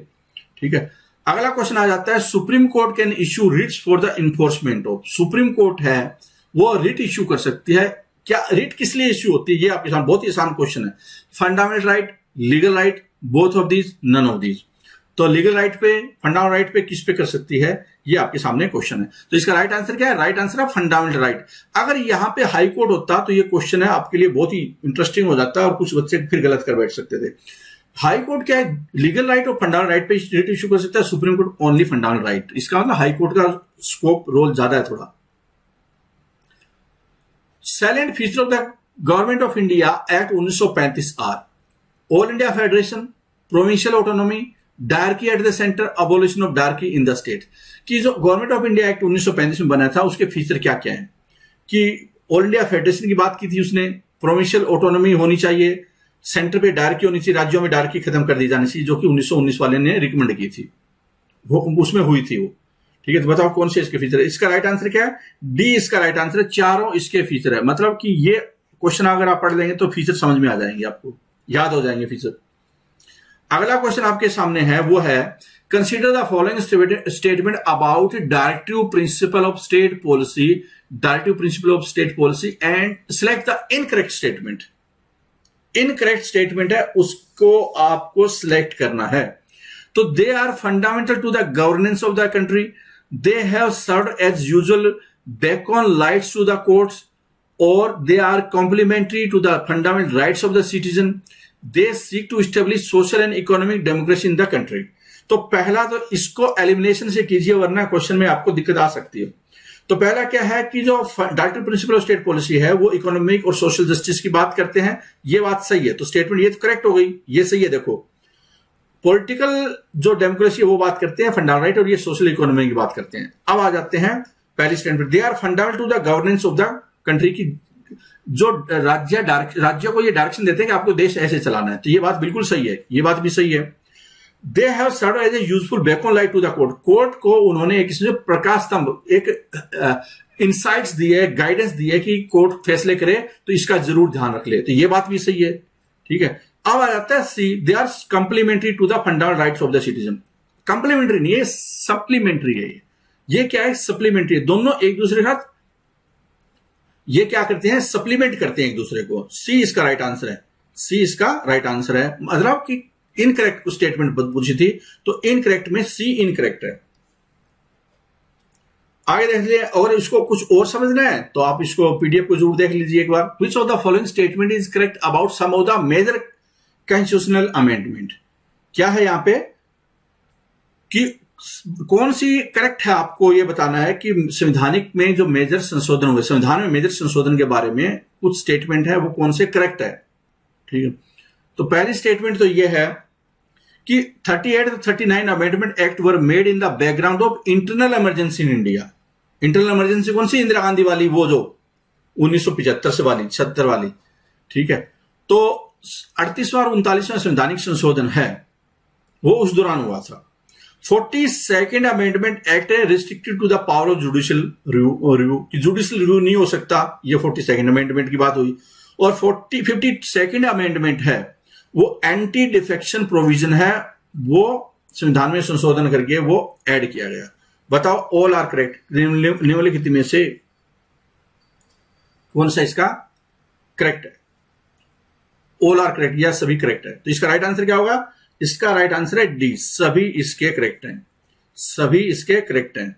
S1: ठीक है, अगला क्वेश्चन आ जाता है, supreme court can issue Ritz for the enforcement of, supreme court है वो रिट इश्यू कर सकती है। क्या रिट किस लिए इश्यू होती है? ये आपके सामने बहुत ही आसान क्वेश्चन है। Fundamental right, legal right, both of these, none of these. तो लीगल राइट पे, फंडामेंटल राइट पे किस पे कर सकती है, ये आपके सामने क्वेश्चन है। तो इसका राइट आंसर क्या है? राइट आंसर है फंडामेंटल राइट। अगर यहां पे हाई कोर्ट होता तो ये क्वेश्चन है आपके लिए बहुत ही इंटरेस्टिंग हो जाता है, और कुछ बच्चे फिर गलत कर बैठ सकते थे। हाई कोर्ट क्या है? लीगल राइट और फंडामेंटल राइट पे रिट इश्यू कर सकता है, supreme court only fundamental right. इसका मतलब हाई कोर्ट का स्कोप, रोल ज्यादा है थोड़ा। Salient feature of the government of India act 1935 are all India federation, provincial autonomy, dyarchy at the centre, abolition of dyarchy in the state. कि जो गवर्नमेंट ऑफ इंडिया एक्ट 1935 में बना था उसके फीचर क्या क्या है? कि ऑल इंडिया फेडरेशन की बात की थी उसने, प्रोविंशियल ऑटोनॉमी होनी चाहिए, सेंटर पे डायरकी होनी चाहिए, राज्यों में डायरकी खत्म कर दी जानी चाहिए, जो कि 1919 वाले ने रिकमेंड की थी, वो उसमें हुई थी वो। ठीक है, तो बताओ कौन से इसके फीचर है? इसका राइट आंसर क्या है? डी इसका राइट आंसर है। चारों इसके फीचर है। मतलब कि ये क्वेश्चन अगर आप पढ़ लेंगे तो फीचर समझ में आ जाएंगे, आपको याद हो जाएंगे फीचर। अगला क्वेश्चन आपके सामने है, वो है consider the following statement about directive principle of state policy, directive principle of state policy and select the incorrect statement. Incorrect statement है, उसको आपको सिलेक्ट करना है। तो they are fundamental to the governance of the country, they have served as useful beacon lights to the courts, और they are complementary to the fundamental rights of the citizen, they seek to establish social and economic democracy in the country. तो पहला तो इसको एलिमिनेशन से कीजिए, वरना क्वेश्चन में आपको दिक्कत आ सकती है। तो पहला क्या है कि जो directive principle of state policy है वो इकोनॉमिक और सोशल जस्टिस की बात करते हैं, ये बात सही है। तो स्टेटमेंट ये तो करेक्ट हो गई, ये सही है। देखो पॉलिटिकल जो डेमोक्रेसी है वो बात करते हैं फंडामेंटल राइट, और ये सोशल इकोनॉमी की बात करते हैं। अब आ जाते हैं पहली statement, they are fundamental to the governance of the country की जो राज्य को ये डायरेक्शन देते हैं कि आपको देश ऐसे चलाना है, तो ये बात बिल्कुल सही है, ये बात भी सही है। They have serve as a useful beacon light to the court, court को उन्होंने एक प्रकाश स्तंभ, एक इंसाइट्स दिए, गाइडेंस दिए कि कोर्ट फैसले करे तो इसका जरूर ध्यान रख ले, तो ये बात भी सही है। ठीक है, अब आ जाता है C, they are complementary to the fundamental rights of the citizen. Complementary नहीं है, सप्लीमेंट्री है। ये क्या है? सप्लीमेंट्री है, दोनों एक दूसरे के साथ ये क्या करते हैं? सप्लीमेंट करते हैं एक दूसरे को। सी इसका राइट आंसर है, सी इसका राइट आंसर है। मतलब कि इनकरेक्ट स्टेटमेंट पूछी थी, तो इनकरेक्ट में सी इनकरेक्ट है। आगे देख लीजिए, अगर इसको कुछ और समझना है तो आप इसको पीडीएफ को जरूर देख लीजिए एक बार। Which of the following statement is correct about some of the major constitutional amendment? क्या है यहां पे कि कौन सी करेक्ट है, आपको यह बताना है कि संवैधानिक में जो मेजर संशोधन हुए, संविधान में मेजर संशोधन के बारे में कुछ स्टेटमेंट है, वो कौन से करेक्ट है। ठीक है, तो पहली स्टेटमेंट तो यह है कि 38 और 39 amendment act were made in the background of internal emergency in India. Internal emergency कौन सी? इंदिरा गांधी वाली, वो जो 1975 से वाली, 76 वाली। ठीक है, तो 38वां और 39वां संवैधानिक संशोधन है वो उस दौरान हुआ था। 42nd अमेंडमेंट एक्ट है restricted to the power of judicial review, कि जुडिशियल रिव्यू नहीं हो सकता, ये 42nd अमेंडमेंट की बात हुई। और 52nd अमेंडमेंट है वो एंटी डिफेक्शन प्रोविजन है, वो संविधान में संशोधन करके वो ऐड किया गया। बताओ ऑल आर करेक्ट, निम्नलिखित में से कौन सा इसका करेक्ट है? ऑल आर करेक्ट या सभी करेक्ट है? तो इसका राइट आंसर क्या होगा? इसका राइट आंसर है डी, सभी इसके करेक्ट हैं, सभी इसके करेक्ट हैं।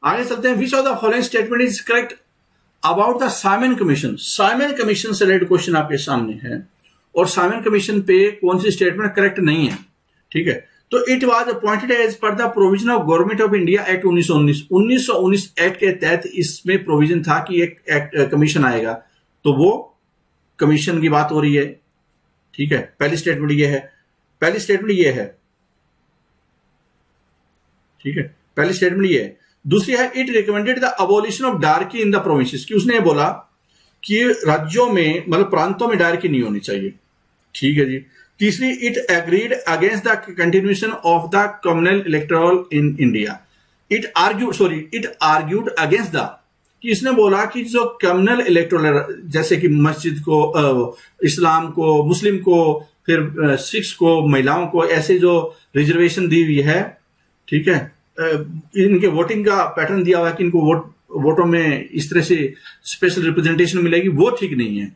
S1: आगे चलते हैं। विच of the following statement is correct about the Simon commission? Simon commission से रिलेटेड क्वेश्चन आपके सामने है, और साइमन कमीशन पे कौन सी स्टेटमेंट करेक्ट नहीं है। ठीक है, तो it was appointed as per the provision of government of India act 1919 act के तहत इसमें प्रोविजन था कि एक कमीशन आएगा, तो वो कमीशन की बात हो रही है। ठीक है, पहली स्टेटमेंट ये है, पहली स्टेटमेंट ये है। ठीक है, पहली स्टेटमेंट ये है। दूसरी है it recommended the abolition of dyarchy in the provinces, कि उसने बोला कि राज्यों में, मतलब प्रांतों में डायरकी नहीं होनी चाहिए। ठीक है जी। तीसरी, it agreed against the continuation of the communal electoral in India. It argued against the, कि इसने बोला कि जो कम्युनल इलेक्टोरल, जैसे कि मस्जिद को, इस्लाम को, मुस्लिम को, फिर सिख्स को, महिलाओं को ऐसे जो रिजर्वेशन दी हुई है, ठीक है, इनके वोटिंग का पैटर्न दिया हुआ है कि इनको वोटों में इस तरह से स्पेशल रिप्रेजेंटेशन मिलेगी, वो ठीक नहीं है,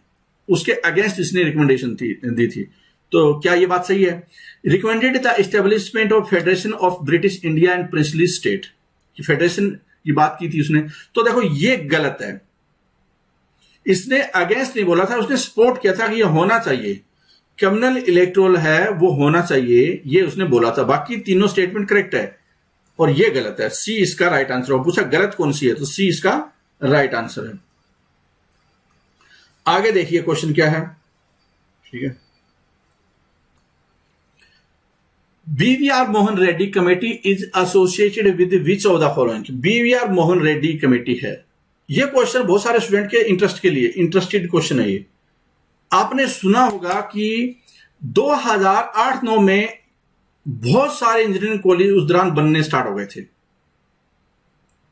S1: उसके अगेंस्ट इसने रिकमेंडेशन दी थी। तो क्या ये बात सही है? Recommended the establishment of federation of British India and princely state, federation की बात की थी उसने। तो देखो ये गलत है, इसने अगेंस्ट नहीं बोला था, उसने सपोर्ट किया था कि ये होना चाहिए, कम्युनल इलेक्टोरल है वो होना चाहिए, ये उसने बोला था। बाकी तीनों स्टेटमेंट करेक्ट है और ये गलत है। सी इसका राइट आंसर है। पूछा गलत कौन सी है, तो सी इसका राइट आंसर है। आगे देखिए क्वेश्चन क्या है। ठीक है, BVR Mohan Reddy committee is associated with which of the following? BVR Mohan Reddy committee है। यह क्वेश्चन बहुत सारे स्टूडेंट के इंटरेस्ट के लिए इंटरेस्टेड क्वेश्चन है। ये आपने सुना होगा कि 2008-9 में बहुत सारे इंजीनियरिंग कॉलेज उस दौरान बनने स्टार्ट हो गए थे,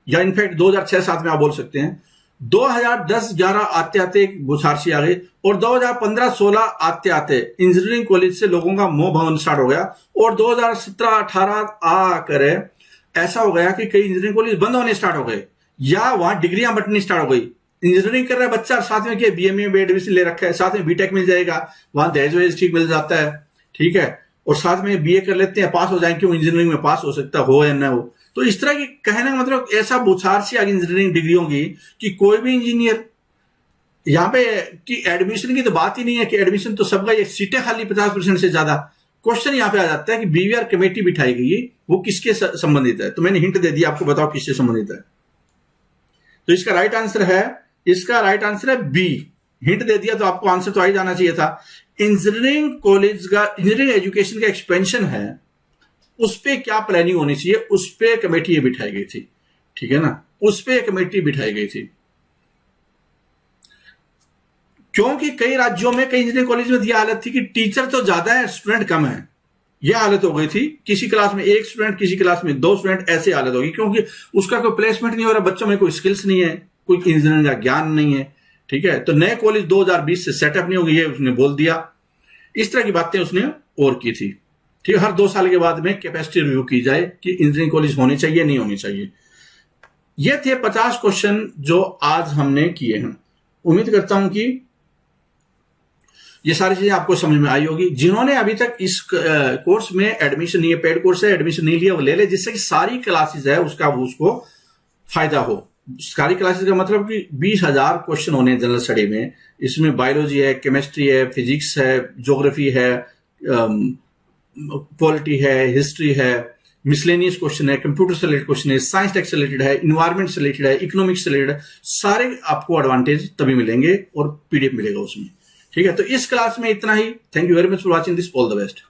S1: या इनफैक्ट 2006-7 में आप बोल सकते हैं। 2010-11 आते आते बुछारसी आ गई, और 2015-16 आते आते इंजीनियरिंग कॉलेज से लोगों का मोह भंग स्टार्ट हो गया, और 2017-18 आकर ऐसा हो गया कि कई इंजीनियरिंग कॉलेज बंद होने स्टार्ट हो गए, या वहां डिग्रियां बंटनी स्टार्ट हो गई। इंजीनियरिंग कर रहा है बच्चा, साथ में क्या बीएमए में एडमिशन ले रखा है, साथ में बीटेक मिल जाएगा, वहां दहेज वहेज ठीक मिल जाता है, ठीक है, और साथ में बीए कर लेते हैं, पास हो जाएंगे, क्यों इंजीनियरिंग में पास हो सकता हो या ना हो। तो इस तरह की कहने का मतलब ऐसा बुछार सी आ गई इंजीनियरिंग डिग्रियों की कि कोई भी इंजीनियर यहाँ पे कि एडमिशन की तो बात ही नहीं है, कि एडमिशन तो सबका, ये सीटें खाली 50% से ज्यादा। क्वेश्चन यहाँ पे आ जाता है कि बीवीआर कमेटी बिठाई गई है, वो किसके संबंधित है? तो मैंने हिंट दे दिया आपको, बताओ किससे संबंधित है। तो इसका राइट आंसर है बी। हिंट दे दिया तो आपको आंसर तो आ ही जाना चाहिए था। इंजीनियरिंग कॉलेज का, इंजीनियरिंग एजुकेशन का एक्सपेंशन है, उस पे क्या प्लानिंग होनी चाहिए, उस पे कमेटी बिठाई गई थी, ठीक है ना, उस पे कमेटी बिठाई गई थी। क्योंकि कई राज्यों में, कई इंजीनियरिंग कॉलेज में यह हालत थी कि टीचर तो ज्यादा है, स्टूडेंट कम है। यह हालत हो गई थी, किसी क्लास में 1 स्टूडेंट, किसी क्लास में 2 स्टूडेंट, ऐसी हालत होगी, क्योंकि उसका कोई प्लेसमेंट नहीं हो रहा, बच्चों में कोई स्किल्स नहीं है, कोई इंजीनियरिंग का ज्ञान नहीं है, ठीक है। तो नए कॉलेज 2020 से सेटअप नहीं होगी, ये उसने बोल दिया। इस तरह की बातें उसने और की थी, ठीक है। हर 2 साल के बाद में कैपेसिटी रिव्यू की जाए कि इंजीनियरिंग कॉलेज होने चाहिए, नहीं होनी चाहिए। ये थे 50 क्वेश्चन जो आज हमने किए हैं। उम्मीद करता हूं कि ये सारी चीजें आपको समझ में आई होगी। जिन्होंने अभी तक इस कोर्स में एडमिशन नहीं है, पेड कोर्स है, एडमिशन नहीं लिया, वो ले ले, जिससे कि सारी क्लासेस है उसको फायदा हो। सारी क्लासेस का मतलब कि 20,000 क्वेश्चन होने जनरल स्टडी में। इसमें बायोलॉजी है, केमिस्ट्री है, फिजिक्स है, ज्योग्राफी है, पॉलिटी है, हिस्ट्री है, मिसलेनियस क्वेश्चन है, कंप्यूटर से रिलेटेड क्वेश्चन है, साइंस टेक से रिलेटेड है, इन्वायरमेंट से रिलेटेड है, इकोनॉमिक्स से रिलेटेड है। सारे आपको एडवांटेज तभी मिलेंगे और पीडीएफ मिलेगा उसमें, ठीक है। तो इस क्लास में इतना ही। Thank you very much for watching this. All the best.